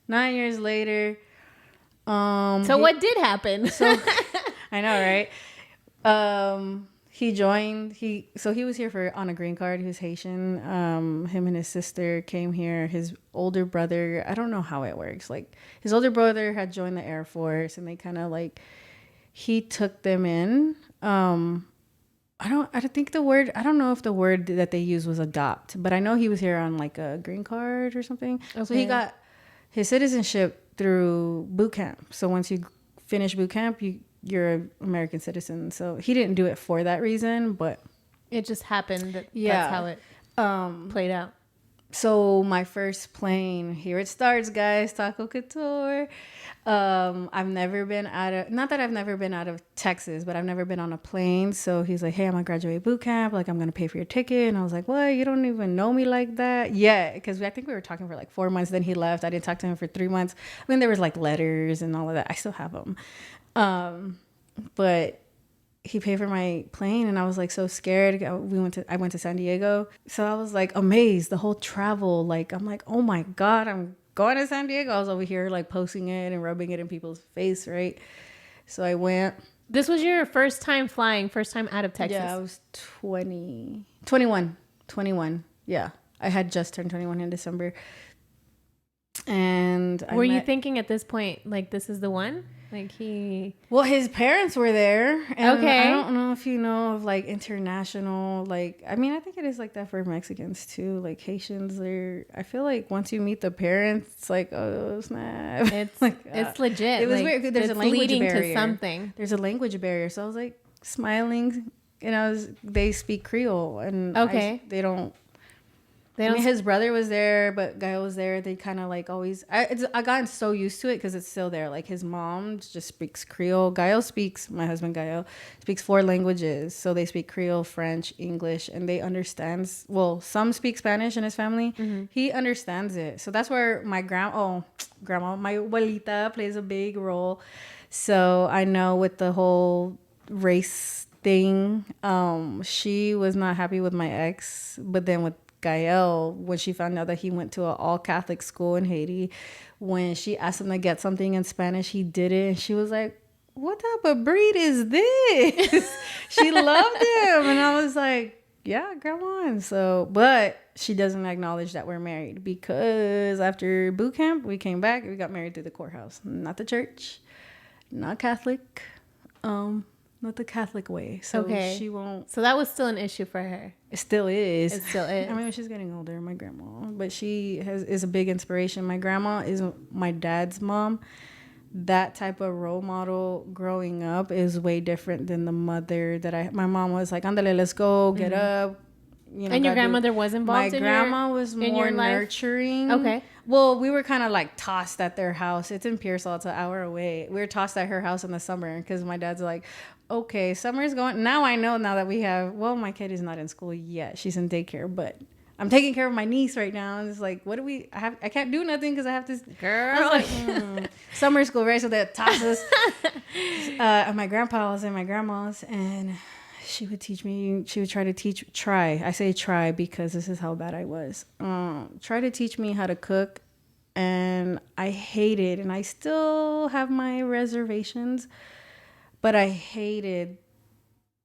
9 years later. So what did happen? So I know, right? He joined. He was here on a green card. He was Haitian. Him and his sister came here. His older brother, I don't know how it works. Like, his older brother had joined the Air Force, and they kind of like, he took them in. I don't know if the word that they used was adopt, but I know he was here on like a green card or something. Okay. So he got his citizenship through boot camp. So once you finish boot camp, you're an American citizen. So he didn't do it for that reason, but it just happened that that's how it played out. So my first plane, here it starts, guys, Taco Couture. I've never been not that I've never been out of Texas, but I've never been on a plane. So he's like, hey, I'm going to graduate boot camp. Like, I'm going to pay for your ticket. And I was like, what? You don't even know me like that? Yeah, because I think we were talking for like 4 months. Then he left. I didn't talk to him for 3 months. I mean, there was like letters and all of that. I still have them. But he paid for my plane, and I was like so scared. I went to San Diego. So I was like amazed the whole travel. Like, I'm like, oh my God, I'm going to San Diego. I was over here like posting it and rubbing it in people's face, right? So I went. This was your first time flying, first time out of Texas? Yeah, I was 21. Yeah, I had just turned 21 in December. And were you thinking at this point, like, this is the one? Like, well, his parents were there. And okay. I don't know if you know of like international, like, I mean, I think it is like that for Mexicans too. Like, Haitians, I feel like once you meet the parents, it's like, oh snap. It's like, it's legit. It was weird because there's a language barrier. To something. There's a language barrier. So I was like smiling, and they speak Creole, and they don't. I mean, his brother was there, but Gael was there. They kind of like always. I gotten so used to it because it's still there. Like, his mom just speaks Creole. My husband Gael speaks 4 languages. So they speak Creole, French, English, and they understand. Well, some speak Spanish in his family. Mm-hmm. He understands it. So that's where my grandma, my abuelita plays a big role. So I know with the whole race thing, she was not happy with my ex, but then with Gael, when she found out that he went to an all-Catholic school in Haiti, when she asked him to get something in Spanish, he did it. And she was like, what type of breed is this? She loved him. And I was like, yeah, grandma. And so, but she doesn't acknowledge that we're married, because after boot camp, we came back. We got married through the courthouse, not the church, not Catholic. not the Catholic way. So she won't. So that was still an issue for her. It still is. It still is. I mean, she's getting older, my grandma, but she is a big inspiration. My grandma is my dad's mom. That type of role model growing up is way different than the mother that my mom was like, "Andale, let's go, get up." You know, and your grandmother was involved. My grandma was more nurturing. Okay. Well, we were kind of like tossed at their house. It's in Pearsall. It's an hour away. We were tossed at her house in the summer because my dad's like, okay, summer's going. Now I know now that we have, well, my kid is not in school yet. She's in daycare, but I'm taking care of my niece right now. And it's like, what do we, I can't do nothing because I have this girl. Like, summer school, right? So they toss us. My grandpa was and my grandma's, and she would teach me, she would try to try. I say try because this is how bad I was. Try to teach me how to cook. And I hated, and I still have my reservations, but I hated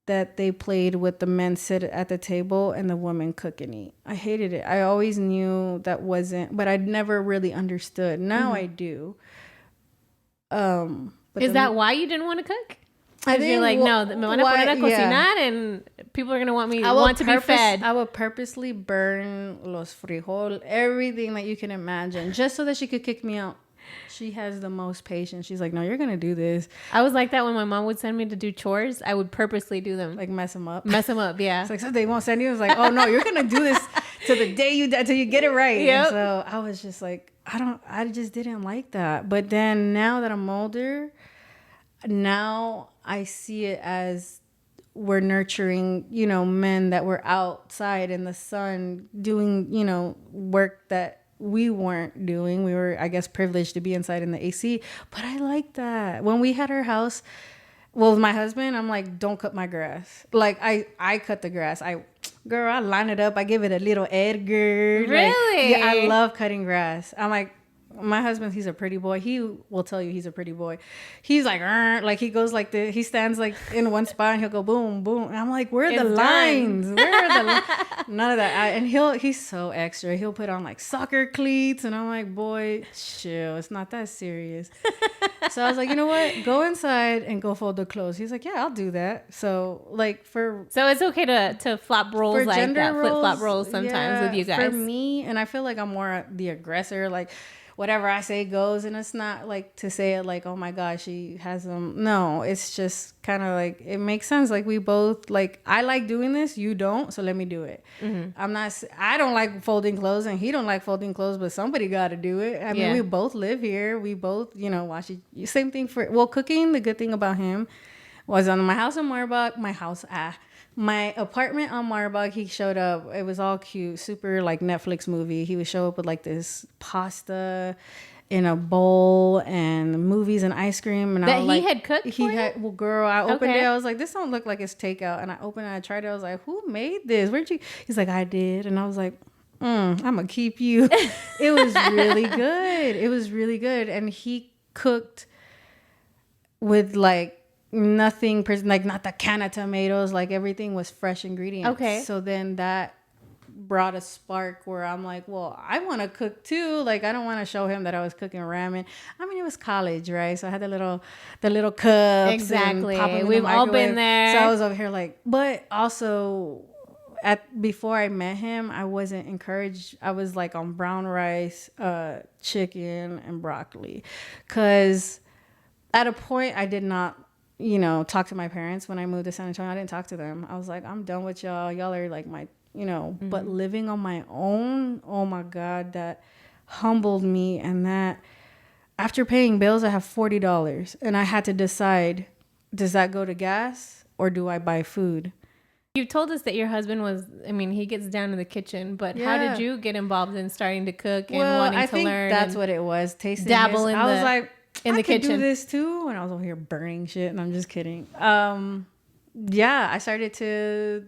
that they played with the men sit at the table and the women cook and eat. I hated it. I always knew that wasn't, but I'd never really understood. Now I do. Is that why you didn't want to cook? I think you're like, no, me van a poner a cocinar and people are going to want to be fed. I would purposely burn los frijol, everything that you can imagine, just so that she could kick me out. She has the most patience. She's like, no, you're going to do this. I was like that when my mom would send me to do chores. I would purposely do them. Like mess them up. Yeah. It's like, so they won't send you. It's like, oh, no, you're going to do this till the day till you get it right. Yep. And so I was just like, I just didn't like that. But then now that I'm older, now I see it as we're nurturing, men that were outside in the sun doing, work that we weren't doing. We were, I guess, privileged to be inside in the AC. But I like that. When we had our house, with my husband, I'm like, don't cut my grass. Like, I cut the grass. I line it up. I give it a little Edgar. Really? Like, yeah, I love cutting grass. I'm like, my husband, he's a pretty boy. He will tell you he's a pretty boy. He's like he goes like this. He stands like in one spot and he'll go boom, boom. And I'm like, where are the lines? Where are the none of that. And he's so extra. He'll put on like soccer cleats. And I'm like, boy, chill. It's not that serious. So I was like, you know what? Go inside and go fold the clothes. He's like, yeah, I'll do that. So like so it's okay to flop roles like that, flip flop roles sometimes with you guys. For me, and I feel like I'm more the aggressor. Like, whatever I say goes, and it's not like to say it like, oh my gosh, she has them. No, it's just kind of like, it makes sense. Like, we both, like, I like doing this, you don't, so let me do it. I don't like folding clothes, and he don't like folding clothes, but somebody got to do it. I mean, we both live here. We both, watch it. Same thing cooking. The good thing about him was on my house in Marbach, my apartment on Marbach, he showed up. It was all cute, super like Netflix movie. He would show up with like this pasta in a bowl and movies and ice cream. And he had cooked for you? Well, girl, I opened it. I was like, this don't look like it's takeout. And I opened it. I tried it. I was like, who made this? Where'd you? He's like, I did. And I was like, I'm gonna keep you. It was really good. It was really good. And he cooked with like nothing, like not the can of tomatoes, like everything was fresh ingredients. Okay. So then that brought a spark where I'm like, well, I want to cook too. Like, I don't want to show him that I was cooking ramen. I mean, it was college, right? So I had the little cups. Exactly. We've all been there. So I was over here like, but also before I met him, I wasn't encouraged. I was like on brown rice, chicken, and broccoli. Because at a point I did not talk to my parents when I moved to San Antonio. I didn't talk to them. I was like, I'm done with y'all. Y'all are like my, but living on my own, oh my God, that humbled me. And that after paying bills, I have $40 and I had to decide, does that go to gas or do I buy food? You told us that your husband he gets down in the kitchen, but how did you get involved in starting to cook and wanting to learn? That's what it was. Tasting dabble in I was like, in the kitchen. Do this too, and I was over here burning shit, and I'm just kidding. I started to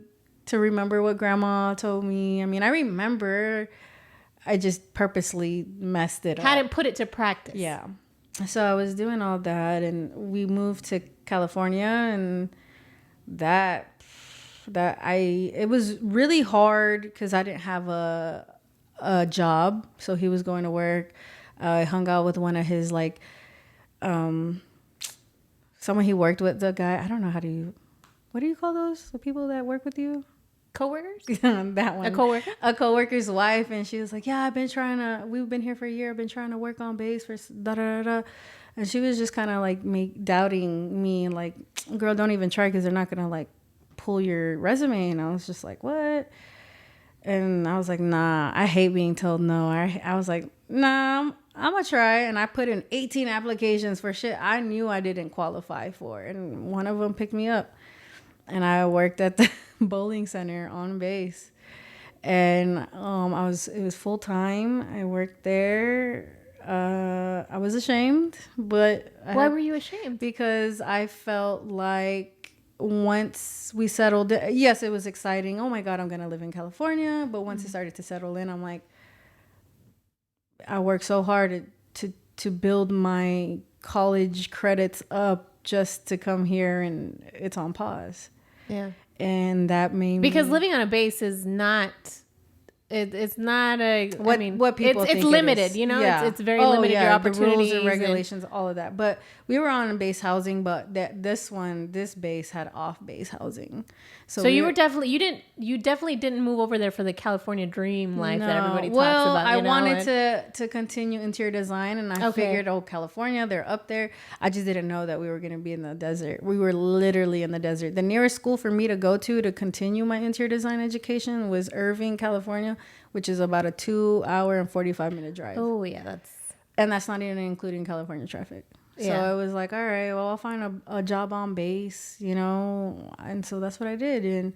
remember what Grandma told me. I mean, I remember. I just purposely messed it up. Hadn't put it to practice. Yeah. So I was doing all that, and we moved to California, and it was really hard because I didn't have a job, so he was going to work. I hung out with one of his someone he worked with, the guy, I don't know what do you call those? The people that work with you? Coworkers? That one. A coworker? A coworker's wife. And she was like, yeah, we've been here for a year. I've been trying to work on bass for da da da. And she was just kind of like doubting me, like, girl, don't even try because they're not going to like pull your resume. And I was just like, what? And I was like, nah, I hate being told no. I was like, nah, I'm going to try. And I put in 18 applications for shit I knew I didn't qualify for. And one of them picked me up. And I worked at the bowling center on bass. And it was full time. I worked there. I was ashamed, but Why were you ashamed? Because I felt like once we settled, yes, it was exciting. Oh my God, I'm gonna live in California. But once it started to settle in, I'm like, I worked so hard to build my college credits up just to come here, and it's on pause. Yeah, and that made because living on a base is not. It's not a. What people think it's limited. It is. You know, yeah. it's very limited. Your opportunities, the rules and regulations, all of that. But we were on base housing, but this base had off base housing. So you definitely didn't move over there for the California dream life that everybody talks about. I wanted to continue interior design, and I figured, California, they're up there. I just didn't know that we were going to be in the desert. We were literally in the desert. The nearest school for me to go to continue my interior design education was Irving, California, which is about a 2-hour and 45-minute drive. Oh yeah, that's not even including California traffic. So I was like, all right, well, I'll find a job on base, and so that's what I did. And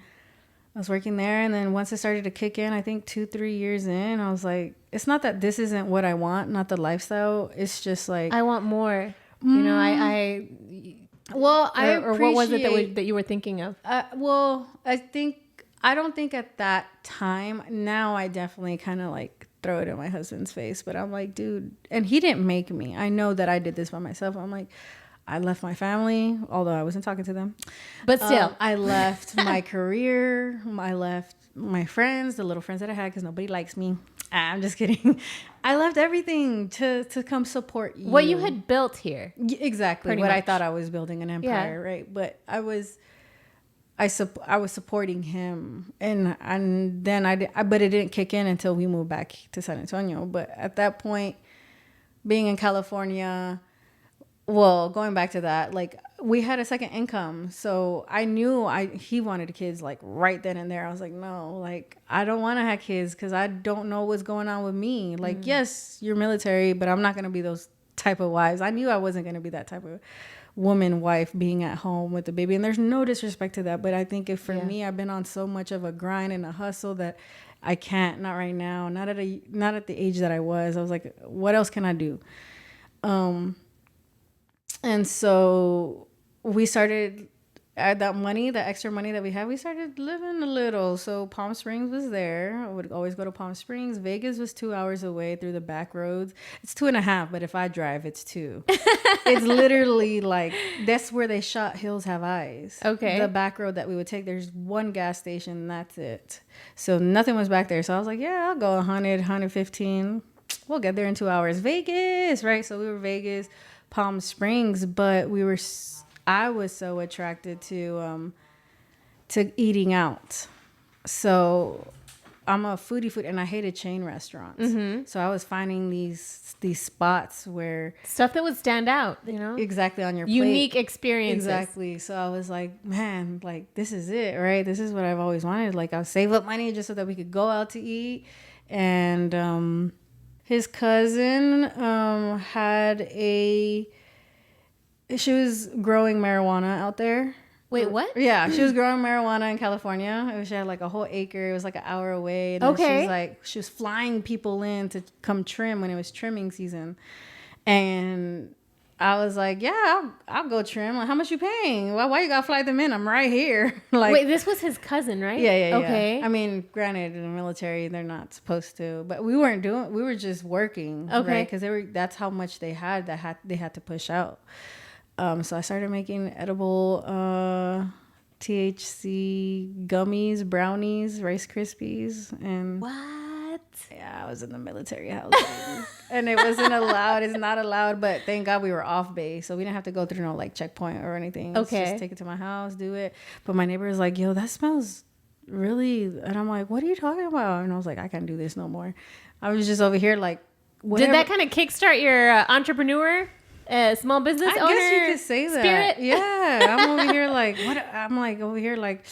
I was working there, and then once it started to kick in, I think 2-3 years in, I was like, it's not that this isn't what I want, not the lifestyle. It's just like I want more. I or what was it that you were thinking of? I don't think at that time. Now I definitely kind of like throw it in my husband's face, but I'm like, dude, and he didn't make me. I know that I did this by myself. I'm like, I left my family, although I wasn't talking to them, but still, I left my career. I left my friends, the little friends that I had, because nobody likes me. I'm just kidding. I left everything to come support you. What you had built here, exactly. What I thought I was building an empire, right? But I was supporting him, and then but it didn't kick in until we moved back to San Antonio. But at that point, being in California, going back to that, like, we had a second income, so I knew he wanted kids like right then and there. I was like, no, like, I don't want to have kids because I don't know what's going on with me. Like, yes, you're military, but I'm not gonna be those type of wives. I knew I wasn't gonna be that type of woman, wife, being at home with the baby. And there's no disrespect to that, but I think for me, I've been on so much of a grind and a hustle that I can't, not right now, not at the age that I was. I was like, what else can I do? And so we started that extra money that we had, we started living a little. So Palm Springs was there. I would always go to Palm Springs. Vegas was 2 hours away through the back roads. It's 2.5, but if I drive, it's 2. It's literally like, that's where they shot Hills Have Eyes. Okay. The back road that we would take, there's one gas station, and that's it. So nothing was back there. So I was like, yeah, I'll go 100, 115. We'll get there in 2 hours. Vegas, right? So we were Vegas, Palm Springs, but I was so attracted to eating out. So I'm a foodie, and I hated chain restaurants. Mm-hmm. So I was finding these spots where stuff that would stand out, exactly on your plate. Unique experiences. Exactly. So I was like, man, like, this is it, right? This is what I've always wanted. Like, I'll save up money just so that we could go out to eat. And his cousin she was growing marijuana out there. Wait, what? Yeah, she was growing marijuana in California. She had like a whole acre. It was like an hour away. And okay. She was flying people in to come trim when it was trimming season. And I was like, yeah, I'll go trim. Like, how much you paying? Why you gotta fly them in? I'm right here. Like, wait, this was his cousin, right? Yeah. Okay. I mean, granted, in the military, they're not supposed to, but we were just working. Okay. Right? Because that's how much they had to push out. So I started making edible THC gummies, brownies, Rice Krispies, and what? Yeah, I was in the military housing. And it wasn't allowed. It's not allowed. But thank God we were off base. So we didn't have to go through no like checkpoint or anything. Okay. Just take it to my house, do it. But my neighbor was like, yo, that smells really. And I'm like, what are you talking about? And I was like, I can't do this no more. I was just over here like, whatever. Did that kind of kickstart your entrepreneur, small business owner? I guess you could say that. Spirit? Yeah. I'm over here like, what? I'm like over here like,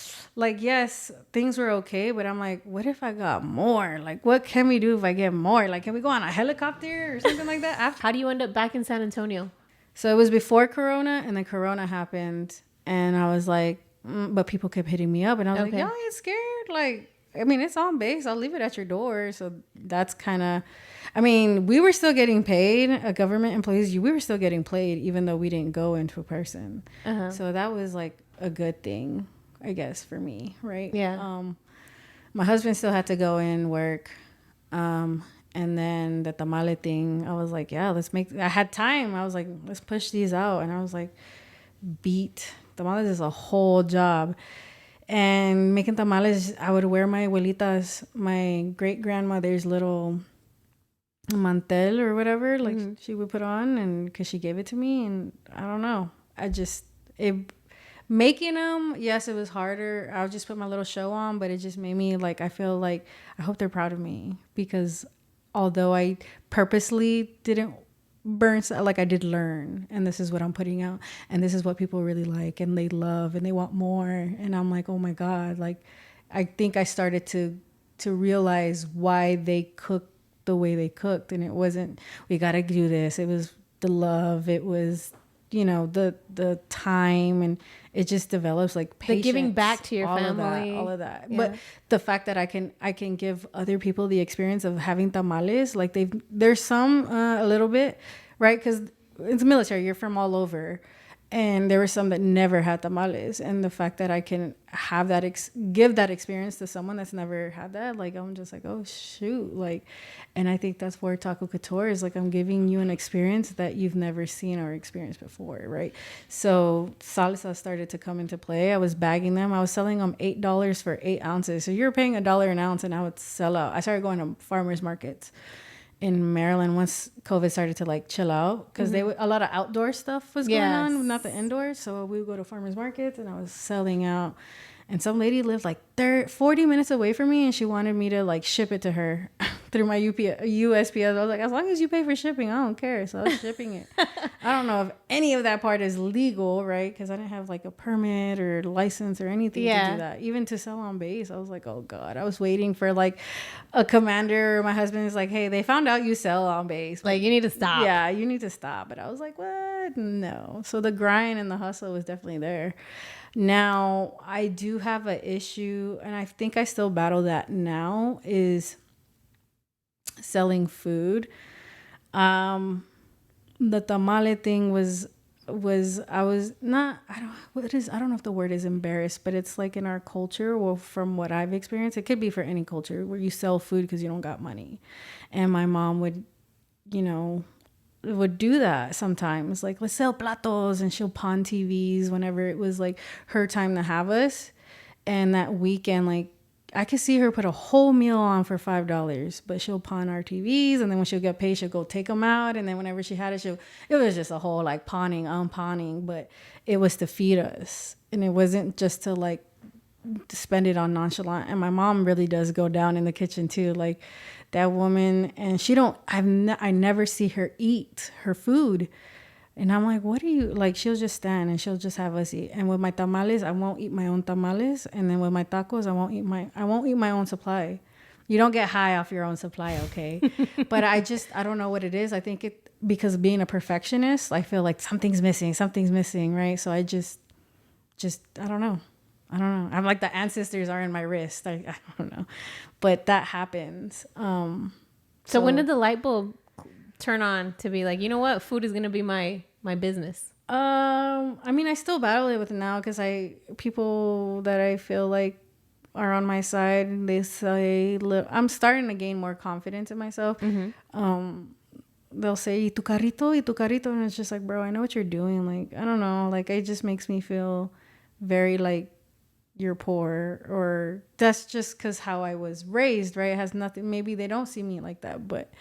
yes, things were okay. But I'm like, what if I got more? Like, what can we do if I get more? Like, can we go on a helicopter or something like that? How do you end up back in San Antonio? So it was before Corona, and then Corona happened. And I was like, but people kept hitting me up. And I was like, y'all ain't scared? Like, I mean, it's on base. I'll leave it at your door. So that's kind of, I mean, we were still getting paid. Government employees, we were still getting paid, even though we didn't go into a person. So that was like a good thing, I guess, for me, right? Yeah. My husband still had to go in work. And then the tamale thing, I was like, yeah, I had time. I was like, let's push these out. And I was like, tamales is a whole job. And making tamales, I would wear my great grandmother's little mantel or whatever, like she would put on, and because she gave it to me. And I don't know, making them, yes, it was harder. I would just put my little show on, but it just made me like, I feel like I hope they're proud of me, because although I purposely didn't burn, like I did learn, and this is what I'm putting out, and this is what people really like and they love and they want more. And I'm like, oh my God, like I think I started to realize why they cooked the way they cooked. And it wasn't, we got to do this. It was the love. It was, the time, and it just develops like patience, the giving back to your family, all of that. Yeah. But the fact that I can give other people the experience of having tamales, like there's some a little bit, right? Because it's military, you're from all over. And there were some that never had tamales, and the fact that I can have that give that experience to someone that's never had that, like I'm just like, oh shoot, like. And I think that's where Taco Couture is, like I'm giving you an experience that you've never seen or experienced before, right? So salsa started to come into play. I was bagging them. I was selling them $8 for 8 ounces. So you're paying $1 an ounce, and I would sell out. I started going to farmers markets in Maryland once COVID started to like chill out, because a lot of outdoor stuff was going on, not the indoor. So we would go to farmers markets, and I was selling out. And some lady lived like 40 minutes away from me, and she wanted me to like ship it to her through my USPS. I was like, as long as you pay for shipping, I don't care. So I was shipping it. I don't know if any of that part is legal, right? Because I didn't have like a permit or license or anything to do that. Even to sell on base, I was like, oh God. I was waiting for like a commander. My husband is like, hey, they found out you sell on base. Like, you need to stop. Yeah, you need to stop. But I was like, what? No. So the grind and the hustle was definitely there. Now, I do have an issue, and I think I still battle that now, is selling food. The tamale thing was I was not, I don't know if the word is embarrassed, but it's like in our culture, well, from what I've experienced, it could be for any culture, where you sell food because you don't got money. And my mom would do that sometimes, like, let's sell platos, and she'll pawn TVs whenever it was like her time to have us. And that weekend, like, I could see her put a whole meal on for $5, but she'll pawn our TVs, and then when she'll get paid, she'll go take them out. And then whenever she had it was just a whole like unpawning, but it was to feed us, and it wasn't just to like spend it on nonchalant. And my mom really does go down in the kitchen too, like that woman. And I never see her eat her food. And I'm like, what do you like? She'll just stand and she'll just have us eat. And with my tamales, I won't eat my own tamales. And then with my tacos, I won't eat my own supply. You don't get high off your own supply, okay? But I don't know what it is. I think because being a perfectionist, I feel like something's missing, right? So I just I don't know. I'm like, the ancestors are in my wrist. I don't know. But that happens. So when did the light bulb turn on to be like, you know what, food is going to be my business? I mean, I still battle it with now, because people that I feel like are on my side, they say, I'm starting to gain more confidence in myself. They'll say, y tu carrito, and it's just like, bro, I know what you're doing. Like, I don't know, like, it just makes me feel very like you're poor, or that's just because how I was raised, right? It has nothing, maybe they don't see me like that, but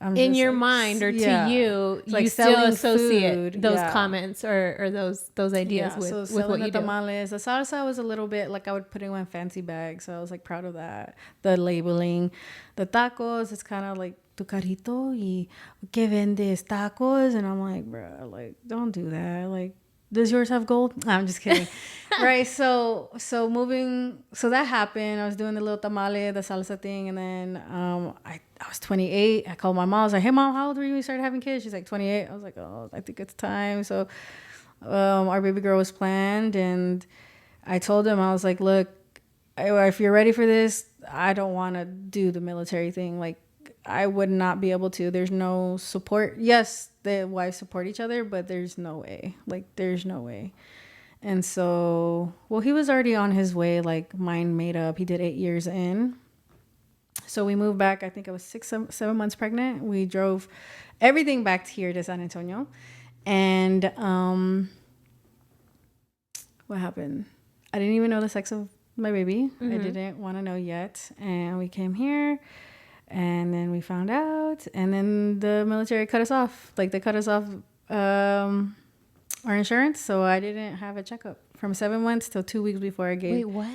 I'm In just your like, mind or yeah. to you, It's like you still selling associate food, those yeah. comments or those ideas Yeah, so with selling what the you do. tamales, the salsa was a little bit like I would put it in fancy bags, so I was like proud of that. The labeling, the tacos, it's kind of like tu carrito y que vendes tacos, and I'm like, bro, like don't do that. Like, does yours have gold? I'm just kidding, right? So that happened. I was doing the little tamale, the salsa thing, and then I was 28. I called my mom. I was like, hey mom, how old were you when you started having kids? She's like 28. I was like, oh, I think it's time. So our baby girl was planned, and I told him, I was like, look, if you're ready for this, I don't want to do the military thing. Like, I would not be able to. There's no support. Yes, the wives support each other, but there's no way. Like, there's no way. And so, well, he was already on his way, like mind made up. He did 8 years in. So we moved back. I think I was 7 months pregnant. We drove everything back here to San Antonio. And what happened? I didn't even know the sex of my baby. I didn't want to know yet. And we came here, and then we found out, and then the military cut us off. Like, they cut us off our insurance, so I didn't have a checkup from 7 months till 2 weeks before I gave. Wait, what?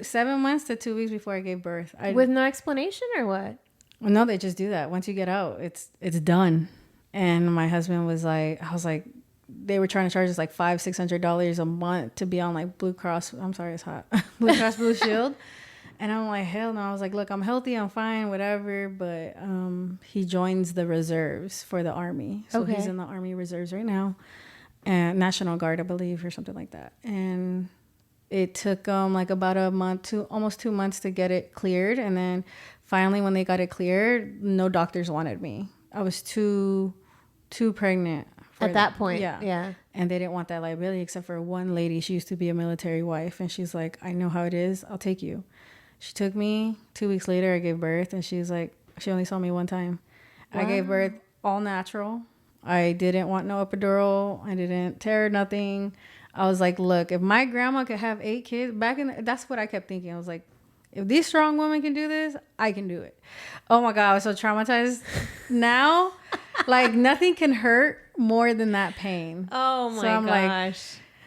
7 months to 2 weeks before I gave birth. With no explanation or what? No, they just do that. Once you get out, it's done. And my husband was like, I was like, they were trying to charge us like $500-$600 a month to be on like Blue Cross. I'm sorry, it's hot. Blue Cross Blue Shield. And I'm like, hell no. I was like, look, I'm healthy, I'm fine, whatever. But he joins the reserves for the Army. So he's in the Army Reserves right now. And National Guard, I believe, or something like that. And it took like about a month to almost 2 months to get it cleared. And then finally, when they got it cleared, no doctors wanted me. I was too pregnant. At that point. Yeah. And they didn't want that liability, except for one lady. She used to be a military wife. And she's like, I know how it is. I'll take you. She took me. 2 weeks later, I gave birth. And she's like, she only saw me one time. Wow. I gave birth all natural. I didn't want no epidural. I didn't tear nothing. I was like, look, if my grandma could have 8 kids that's what I kept thinking. I was like, if these strong women can do this, I can do it. Oh my God, I was so traumatized. Now, like, nothing can hurt more than that pain. Oh my gosh. Like,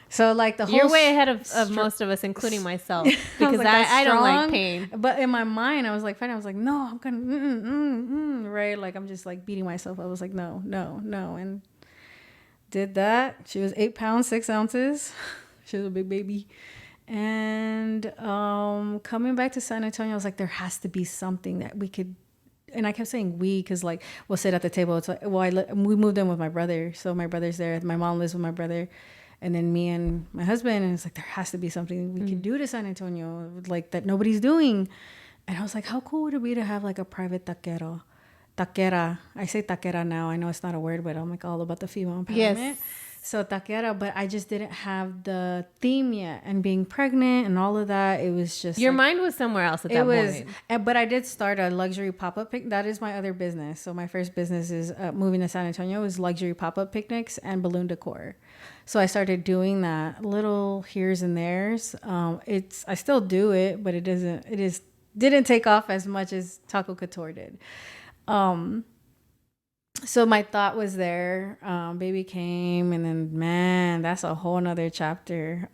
so like the whole... You're way ahead of most of us, including myself, because I don't like pain. But in my mind, I was like, I was like, no, I'm gonna, right? Like, I'm just like beating myself. I was like, no. And did that. She was 8 pounds, 6 ounces. She was a big baby. And coming back to San Antonio, I was like, there has to be something that we could... And I kept saying we, because like we'll sit at the table. It's like, well, we moved in with my brother, so my brother's there. My mom lives with my brother, and then me and my husband. And it's like, there has to be something we can do to San Antonio, like that nobody's doing. And I was like, how cool would it be to have like a private taquera? I say taquera now. I know it's not a word, but I'm like all about the female empowerment. Yes. So taquera, but I just didn't have the theme yet. And being pregnant and all of that, it was just... Your mind was somewhere else at that point. But I did start a luxury pop-up pic. That is my other business. So my first business is moving to San Antonio is luxury pop-up picnics and balloon decor. So I started doing that, little here's and there's. I still do it, but didn't take off as much as Taco Couture did. So my thought was there, baby came, and then, man, that's a whole nother chapter.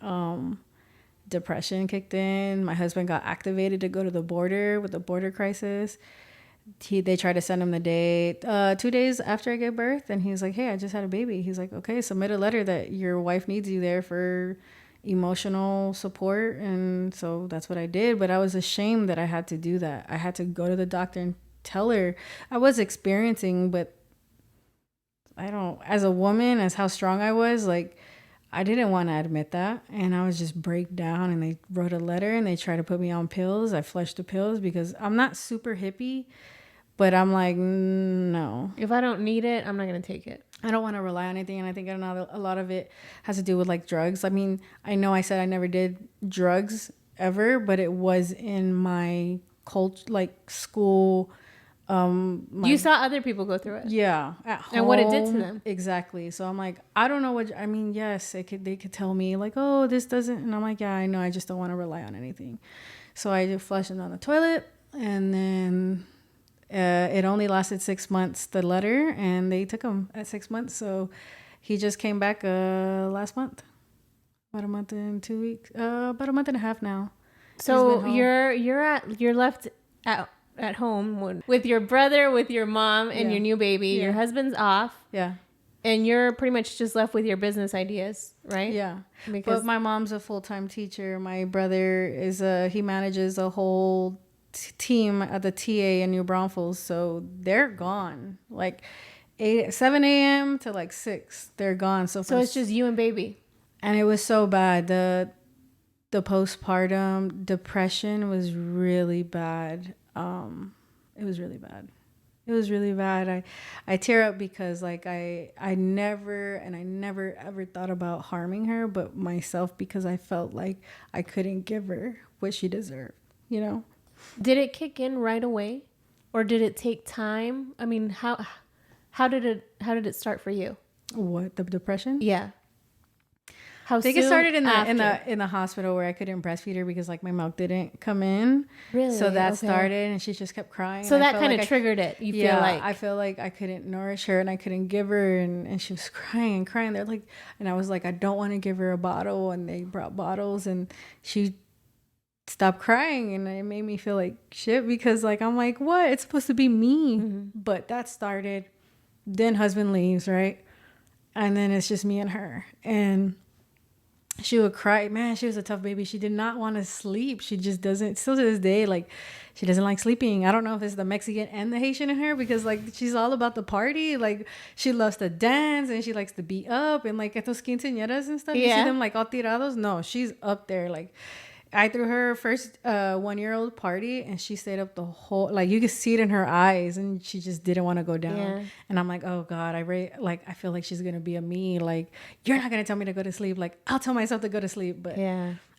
Depression kicked in. My husband got activated to go to the border with the border crisis. They tried to send him the date 2 days after I gave birth, and he's like, hey, I just had a baby. He's like, okay, submit a letter that your wife needs you there for emotional support. And so that's what I did. But I was ashamed that I had to do that. I had to go to the doctor and tell her I was experiencing, but as a woman, as how strong I was, like, I didn't want to admit that. And I was just break down, and they wrote a letter and they tried to put me on pills. I flushed the pills because I'm not super hippie, but I'm like, no. If I don't need it, I'm not going to take it. I don't want to rely on anything. And I think a lot of it has to do with like drugs. I mean, I know I said I never did drugs ever, but it was in my culture, like school, You saw other people go through it. Yeah, at home. And what it did to them. Exactly. So I'm like, I don't know what, I mean, yes, they could tell me like, oh, this doesn't, and I'm like, yeah, I know, I just don't want to rely on anything. So I just flushed it down the toilet, and then it only lasted 6 months, the letter, and they took him at 6 months. So he just came back last month, about a month and 2 weeks, about a month and a half now. So you're left at home with your brother, with your mom, and your new baby. Yeah. Your husband's off. Yeah. And you're pretty much just left with your business ideas, right? Yeah. But my mom's a full-time teacher. My brother he manages a whole team at the TA in New Braunfels. So they're gone. Like 7 a.m. to like 6. They're gone. So it's just you and baby. And it was so bad. The postpartum depression was really bad. It was really bad. It was really bad. I tear up because like I never ever thought about harming her, but myself, because I felt like I couldn't give her what she deserved, you know? Did it kick in right away, or did it take time? I mean, how did it start for you? What, the depression? Yeah. I think it started in the hospital where I couldn't breastfeed her because like my milk didn't come in. Really? So that started, and she just kept crying. So that kind of triggered it. You feel like I feel like I couldn't nourish her and I couldn't give her, and she was crying and crying. They're like, and I was like, I don't want to give her a bottle, and they brought bottles, and she stopped crying, and it made me feel like shit because like I'm like, what? It's supposed to be me, but that started. Then husband leaves, right, and then it's just me and her, and she would cry. Man, she was a tough baby. She did not want to sleep. She just doesn't, still to this day, like she doesn't like sleeping. I don't know if it's the Mexican and the Haitian in her, because like she's all about the party. Like she loves to dance and she likes to be up, and like estos quinceañeras and stuff. You see them like all tirados. No, she's up there. Like I threw her first 1-year-old party, and she stayed up the whole, like you could see it in her eyes, and she just didn't want to go down. Yeah. And I'm like, oh God, I feel like she's gonna be a me. Like, you're not gonna tell me to go to sleep. Like, I'll tell myself to go to sleep, but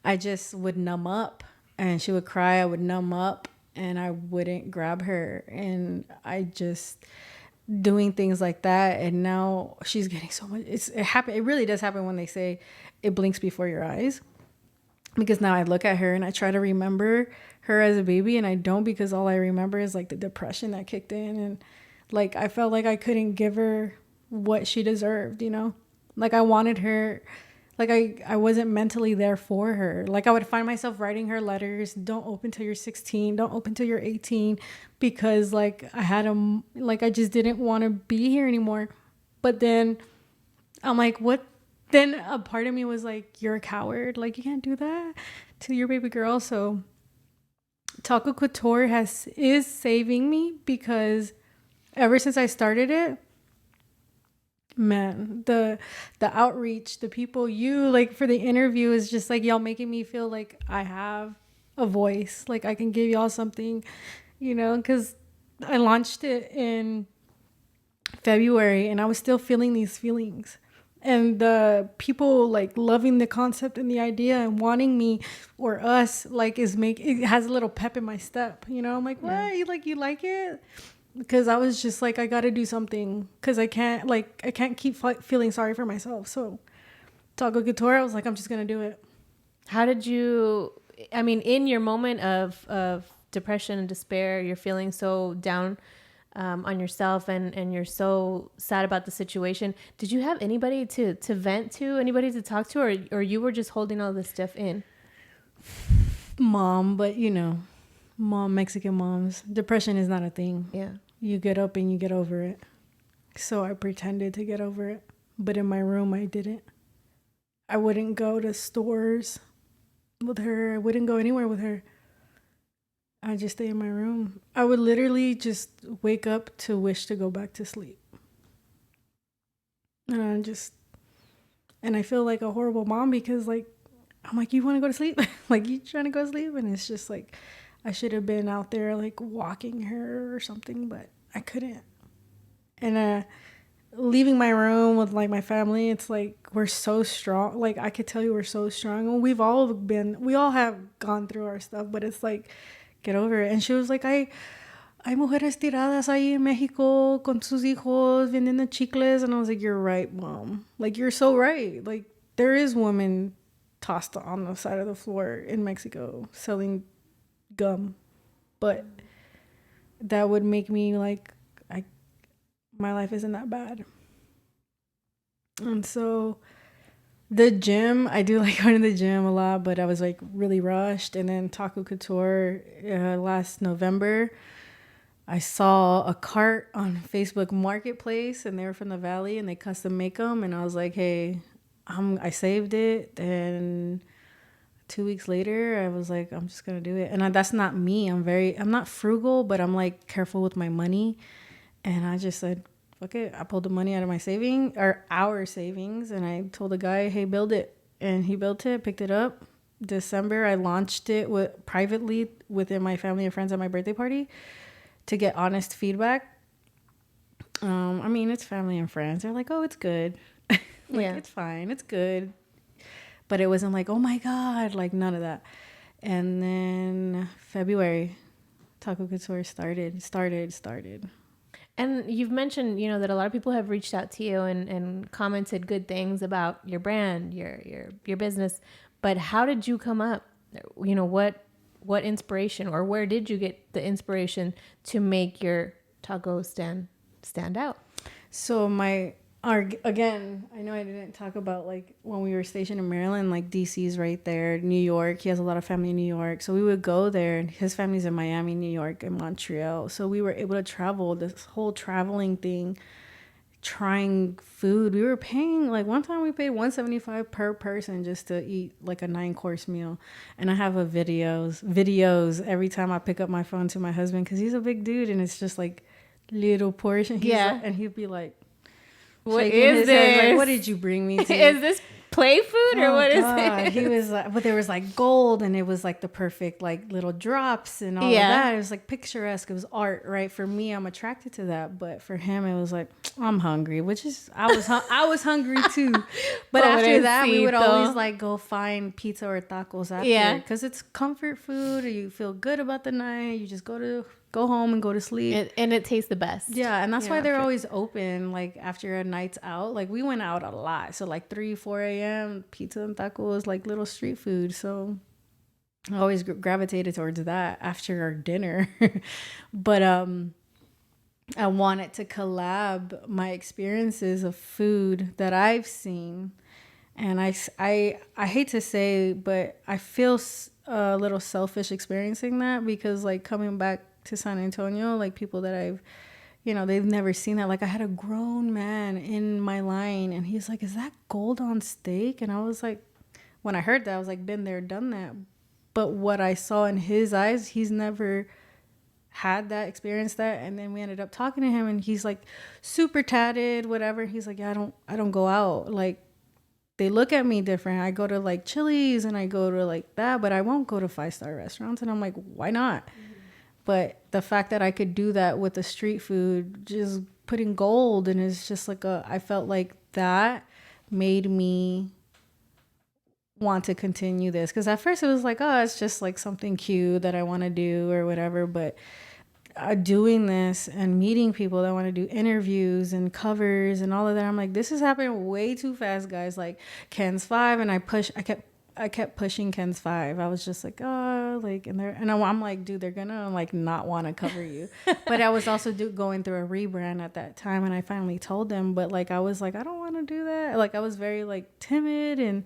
I just would numb up, and she would cry. I would numb up, and I wouldn't grab her, and I just doing things like that. And now she's getting so much. It really does happen when they say it blinks before your eyes. Because now I look at her and I try to remember her as a baby, and I don't, because all I remember is like the depression that kicked in, and like I felt like I couldn't give her what she deserved, you know? Like I wanted her, like I wasn't mentally there for her. Like I would find myself writing her letters, don't open till you're 16, don't open till you're 18, because like I just didn't want to be here anymore. But then I'm like, what? Then a part of me was like, you're a coward. Like, you can't do that to your baby girl. So Taco Couture is saving me, because ever since I started it, man, the outreach, the people, like for the interview is just like y'all making me feel like I have a voice. Like I can give y'all something, you know, because I launched it in February and I was still feeling these feelings. And the people like loving the concept and the idea and wanting me or us like it has a little pep in my step, you know? I'm like, what? Yeah. You like it? Because I was just like, I got to do something, because I can't keep feeling sorry for myself. So Taco Couture, I was like, I'm just going to do it. How did you, I mean, in your moment of depression and despair, you're feeling so down on yourself and you're so sad about the situation, did you have anybody to vent to, anybody to talk to, or you were just holding all this stuff in? Mom, but you know, Mexican moms, depression is not a thing. Yeah. You get up and you get over it. So I pretended to get over it, but in my room I didn't. I wouldn't go to stores with her. I wouldn't go anywhere with her. I just stay in my room. I would literally just wake up to wish to go back to sleep. And I feel like a horrible mom, because like, I'm like, you want to go to sleep? Like, you trying to go to sleep? And it's just like, I should have been out there like walking her or something, but I couldn't. And leaving my room with like my family, it's like, we're so strong. Like, I could tell you we're so strong. And we all have gone through our stuff, but it's like, get over it. And she was like, hay mujeres tiradas ahí en Mexico con sus hijos vendiendo chicles. And I was like, you're right, Mom. Like, you're so right. Like, there is women tossed on the side of the floor in Mexico selling gum. But that would make me like, my life isn't that bad. And so the gym, I do like going to the gym a lot, but I was like really rushed. And then Taco Couture last November, I saw a cart on Facebook Marketplace, and they were from the Valley, and they custom make them. And I was like, hey, I saved it. And 2 weeks later, I was like, I'm just gonna do it. And that's not me. I'm not frugal, but I'm like careful with my money. And I just said, fuck it. I pulled the money out of our savings, and I told the guy, hey, build it. And he built it, picked it up. December, I launched it privately within my family and friends at my birthday party to get honest feedback. I mean, it's family and friends. They're like, oh, it's good. It's fine. It's good. But it wasn't like, oh my God, like none of that. And then February, Taco Couture started. And you've mentioned, that a lot of people have reached out to you and commented good things about your brand, your business. But how did you come up? What inspiration, or where did you get the inspiration to make your taco stand out? So again, I know I didn't talk about like when we were stationed in Maryland, like DC's right there, New York. He has a lot of family in New York. So we would go there, and his family's in Miami, New York, and Montreal. So we were able to travel, this whole traveling thing, trying food. We were paying, like one time we paid $175 per person just to eat like a 9-course meal. And I have videos every time I pick up my phone to my husband, because he's a big dude, and it's just like little portion. And he'd be like, what is this? Like, what did you bring me to? Is this play food or what is it? He was like, but there was like gold, and it was like the perfect like little drops and all of that. It was like picturesque. It was art, right? For me, I'm attracted to that, but for him, it was like, I'm hungry, which is I was hungry too. But after that, we would always like go find pizza or tacos after, because it's comfort food. Or you feel good about the night. You just go home and go to sleep. And it tastes the best. Yeah, and that's why they're always open, like after a night's out. Like we went out a lot. So like 3, 4 a.m., pizza and tacos, like little street food. So I always gravitated towards that after our dinner. But I wanted to collab my experiences of food that I've seen. And I hate to say, but I feel a little selfish experiencing that, because like coming back to San Antonio, like people that I've, they've never seen that. Like I had a grown man in my line, and he's like, is that gold on steak? And I was like, when I heard that, I was like, been there, done that. But what I saw in his eyes, he's never had that, experienced that. And then we ended up talking to him, and he's like super tatted, whatever. He's like, yeah, I don't go out. Like they look at me different. I go to like Chili's and I go to like that, but I won't go to 5-star restaurants. And I'm like, why not? But the fact that I could do that with the street food, just putting gold, and it's just like I felt like that made me want to continue this. Because at first it was like, oh, it's just like something cute that I want to do or whatever. But doing this and meeting people that want to do interviews and covers and all of that, I'm like, this is happening way too fast, guys. Like Ken's 5, and I kept pushing Ken's 5. I was just like, oh, like, and I'm like, dude, they're gonna like not want to cover you. But I was also going through a rebrand at that time, and I finally told them. But like, I was like, I don't want to do that. Like, I was very like timid and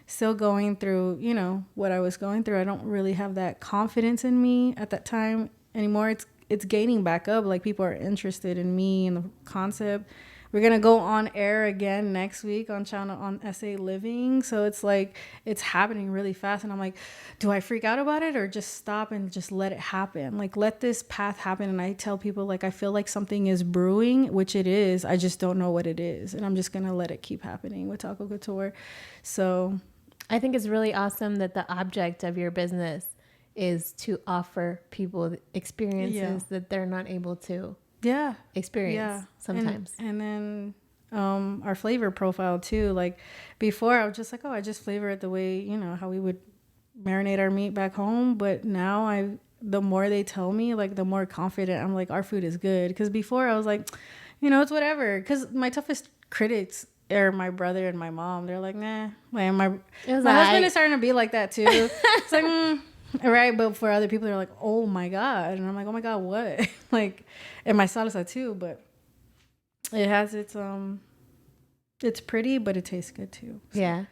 still going through, what I was going through. I don't really have that confidence in me at that time anymore. It's gaining back up. Like people are interested in me and the concept. We're going to go on air again next week on SA Living. So it's like, it's happening really fast. And I'm like, do I freak out about it or just stop and just let it happen? Like, let this path happen. And I tell people, like, I feel like something is brewing, which it is. I just don't know what it is. And I'm just going to let it keep happening with Taco Couture. So I think it's really awesome that the object of your business is to offer people experiences that they're not able to experience sometimes. And then our flavor profile too. Like before I was just like, oh, I just flavor it the way, how we would marinate our meat back home. But now the more they tell me, like, the more confident I'm like, our food is good. Because before I was like, you know, it's whatever. Because my toughest critics are my brother and my mom. They're like, nah. Like, my husband is starting to be like that too. It's like, right. But for other people, they're like, oh my God. And I'm like, oh my God, what? Like, and my salsa too. But it has it's pretty, but it tastes good too. So. Yeah.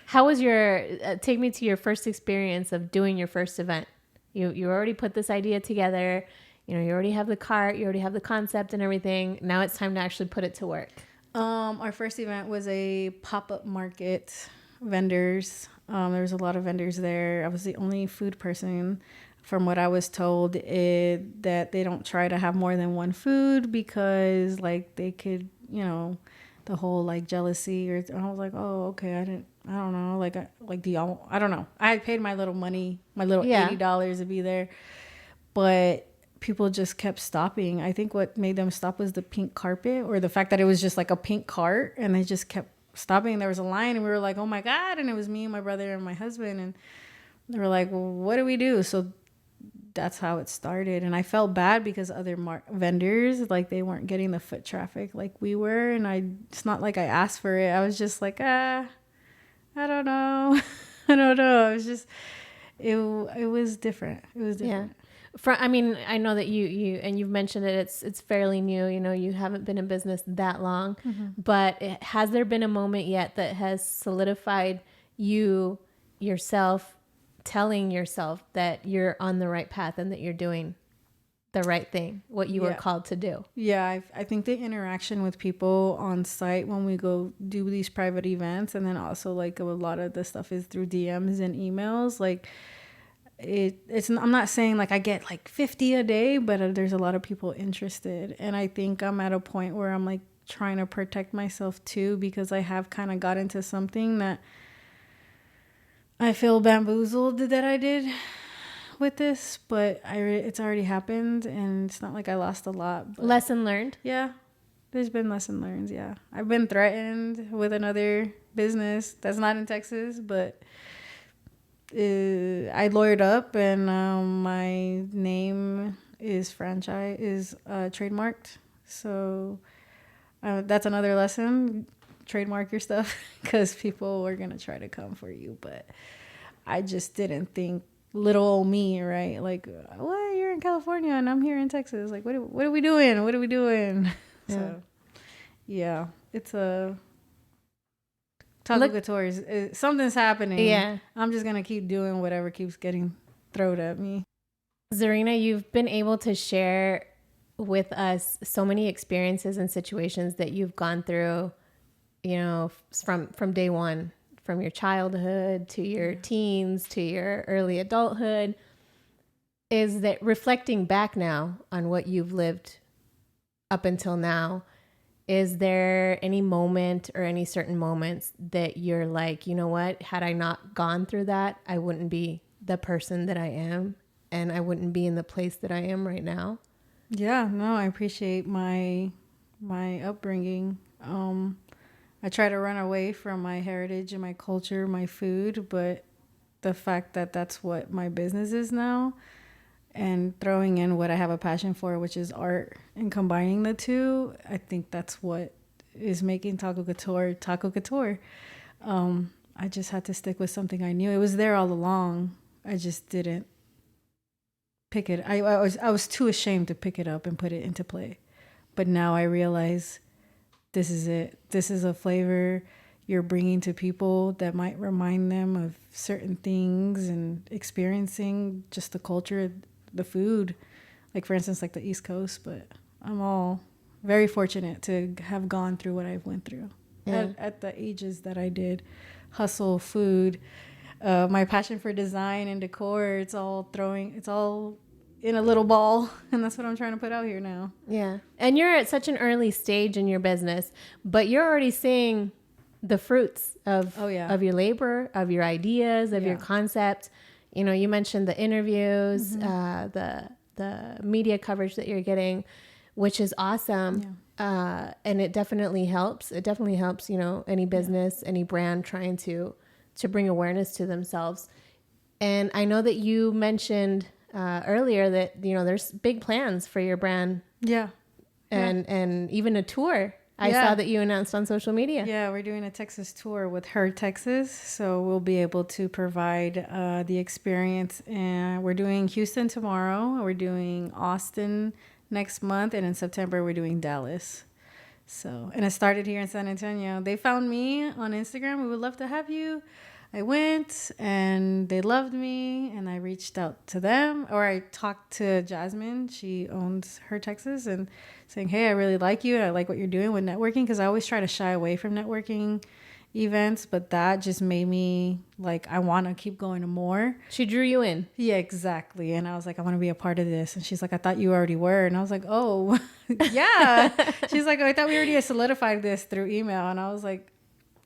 How was your, take me to your first experience of doing your first event? You already put this idea together. You know, you already have the cart, you already have the concept and everything. Now it's time to actually put it to work. Our first event was a pop-up market, vendors. There was a lot of vendors there. I was the only food person. From what I was told, that they don't try to have more than one food because, like, they could, you know, the whole, like, jealousy. Or I was like, oh, okay, I don't know. Like, do y'all? I don't know. I had paid my little money, my little $80 to be there, but people just kept stopping. I think what made them stop was the pink carpet, or the fact that it was just like a pink cart, and they just kept stopping. There was a line, and we were like, oh my God. And it was me and my brother and my husband, and they were like, well, what do we do? So that's how it started. And I felt bad because other vendors, like, they weren't getting the foot traffic like we were. And it's not like I asked for it. I was just like, I don't know. I don't know. It was just, it was different. It was different. Yeah. I mean, I know that you've mentioned it. It's fairly new. You know, you haven't been in business that long, but has there been a moment yet that has solidified yourself telling yourself that you're on the right path and that you're doing the right thing, what you were called to do? Yeah, I think the interaction with people on site when we go do these private events, and then also, like, a lot of the stuff is through DMs and emails. Like, I'm not saying like I get like 50 a day, but there's a lot of people interested. And I think I'm at a point where I'm like trying to protect myself too, because I have kind of got into something that I feel bamboozled that I did with this, but it's already happened, and it's not like I lost a lot. But lesson learned. Yeah, there's been lesson learned. Yeah, I've been threatened with another business that's not in Texas, but I lawyered up, and my name is trademarked. So that's another lesson. Trademark your stuff, because people are gonna try to come for you. But I just didn't think, little old me, right? Like, what? You're in California and I'm here in Texas. Like, what are we doing? What are we doing? Yeah. So, yeah, it's a Taco Couture. Something's happening. Yeah, I'm just gonna keep doing whatever keeps getting thrown at me. Zerena, you've been able to share with us so many experiences and situations that you've gone through, you know, from day one, from your childhood to your teens to your early adulthood. Is that reflecting back now on what you've lived up until now, is there any moment or any certain moments that you're like, you know what, had I not gone through that, I wouldn't be the person that I am, and I wouldn't be in the place that I am right now? Yeah, no, I appreciate my upbringing. I try to run away from my heritage and my culture, my food, but the fact that that's what my business is now, and throwing in what I have a passion for, which is art, and combining the two, I think that's what is making Taco Couture. I just had to stick with something I knew. It was there all along. I just didn't pick it. I was too ashamed to pick it up and put it into play. But now I realize this is it. This is a flavor you're bringing to people that might remind them of certain things, and experiencing just the culture, the food, like, for instance, like the East Coast. But I'm all very fortunate to have gone through what I've went through at the ages that I did. Hustle, food, my passion for design and decor, it's all in a little ball, and that's what I'm trying to put out here now. Yeah. And you're at such an early stage in your business, but you're already seeing the fruits of your labor, of your ideas, of your concept. You know, you mentioned the interviews, the media coverage that you're getting, which is awesome. Yeah. And it definitely helps. It definitely helps, you know, any business, any brand trying to bring awareness to themselves. And I know that you mentioned earlier that, there's big plans for your brand. Yeah. And even a tour. I saw that you announced on social media. Yeah, we're doing a Texas tour with Her Texas. So we'll be able to provide the experience. And we're doing Houston tomorrow. We're doing Austin next month. And in September, we're doing Dallas. So, and it started here in San Antonio. They found me on Instagram. We would love to have you. I went and they loved me, and I reached out to them, or I talked to Jasmine. She owns Her Texas, and saying, hey, I really like you. And I like what you're doing with networking, because I always try to shy away from networking events, but that just made me like, I want to keep going to more. She drew you in. Yeah, exactly. And I was like, I want to be a part of this. And she's like, I thought you already were. And I was like, oh, yeah. She's like, oh, I thought we already solidified this through email. And I was like,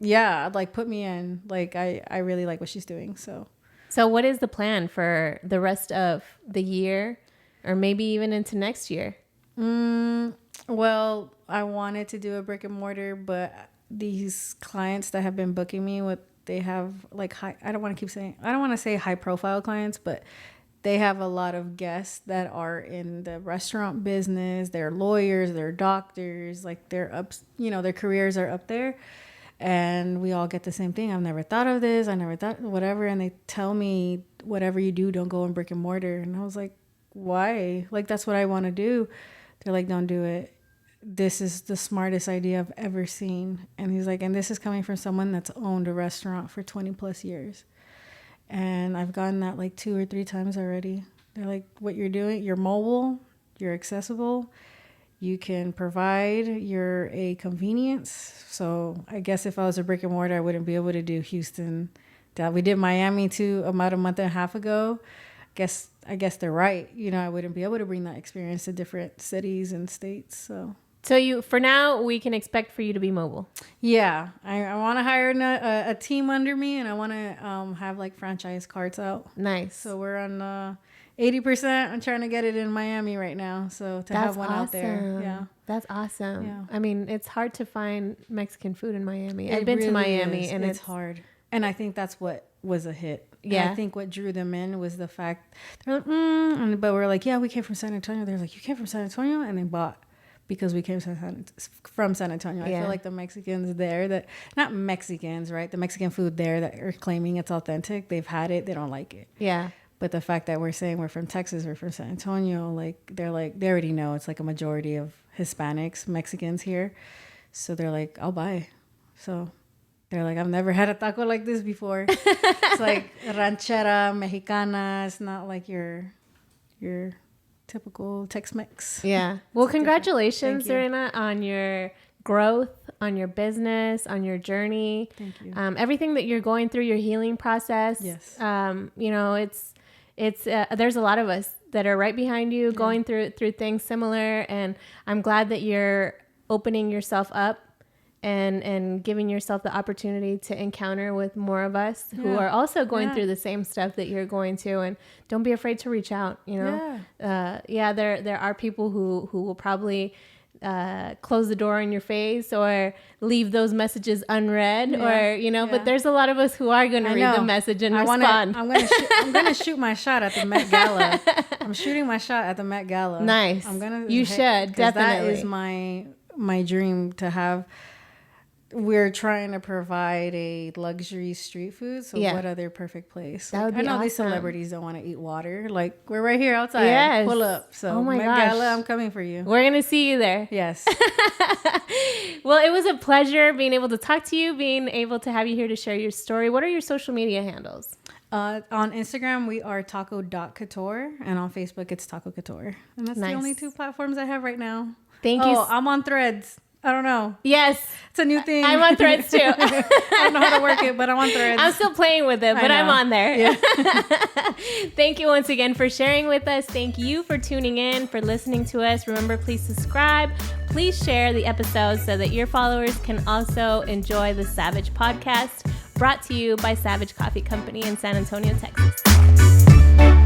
yeah, like put me in. Like, I really like what she's doing. So what is the plan for the rest of the year, or maybe even into next year? Well, I wanted to do a brick and mortar, but these clients that have been booking me, they have like I don't want to say high profile clients, but they have a lot of guests that are in the restaurant business. They're lawyers, they're doctors, like they're up, their careers are up there. And we all get the same thing. I've never thought of this. I never thought whatever. And they tell me, whatever you do, don't go in brick and mortar. And I was like, why? Like, that's what I want to do. They're like, don't do it. This is the smartest idea I've ever seen. And he's like, and this is coming from someone that's owned a restaurant for 20 plus years. And I've gotten that like 2 or 3 times already. They're like, what you're doing, you're mobile, you're accessible. You can provide, you're a convenience. So I guess if I was a brick and mortar, I wouldn't be able to do Houston. We did Miami too about a month and a half ago. I guess they're right. I wouldn't be able to bring that experience to different cities and states. So for now, we can expect for you to be mobile. Yeah. I want to hire a team under me, and I want to have like franchise cards out. Nice. So we're on 80%. I'm trying to get it in Miami right now. So to have one out there. Yeah. That's awesome. Yeah. I mean, it's hard to find Mexican food in Miami. I've been to Miami, and it's hard. And I think that's what was a hit. Yeah. And I think what drew them in was the fact they're like, but we're like, yeah, we came from San Antonio. They're like, you came from San Antonio? And they bought because we came from San Antonio. Yeah. I feel like the Mexicans there not Mexicans, right? The Mexican food there that are claiming it's authentic. They've had it. They don't like it. Yeah. But the fact that we're saying we're from Texas, we're from San Antonio, they already know it's like a majority of Hispanics, Mexicans here. So they're like, I'll buy. So they're like, I've never had a taco like this before. It's like ranchera, Mexicana. It's not like your typical Tex-Mex. Yeah. Well, congratulations, Zerena, on your growth, on your business, on your journey. Thank you. Everything that you're going through, your healing process. Yes. It's there's a lot of us that are right behind you going through things similar, and I'm glad that you're opening yourself up and giving yourself the opportunity to encounter with more of us who are also going through the same stuff that you're going to, and don't be afraid to reach out. There are people who will probably close the door in your face or leave those messages unread, but there's a lot of us who are going to read the message and respond. I'm going to shoot my shot at the Met Gala. I'm shooting my shot at the Met Gala. Nice. You should, definitely. That is my dream to have. We're trying to provide a luxury street food. So what other perfect place? That would be awesome. These celebrities don't want to eat water. Like, we're right here outside. Yes. Pull up. So Met Gala, I'm coming for you. We're going to see you there. Yes. Well, it was a pleasure being able to talk to you, being able to have you here to share your story. What are your social media handles? On Instagram, we are taco.couture. And on Facebook, it's Taco Couture. And that's the only 2 platforms I have right now. Thank you. I'm on Threads. I don't know. Yes. It's a new thing. I'm on Threads too. I don't know how to work it, but I'm on Threads. I'm still playing with it, but I'm on there. Yeah. Thank you once again for sharing with us. Thank you for tuning in, for listening to us. Remember, please subscribe. Please share the episodes so that your followers can also enjoy the Savage Podcast, brought to you by Savage Coffee Company in San Antonio, Texas.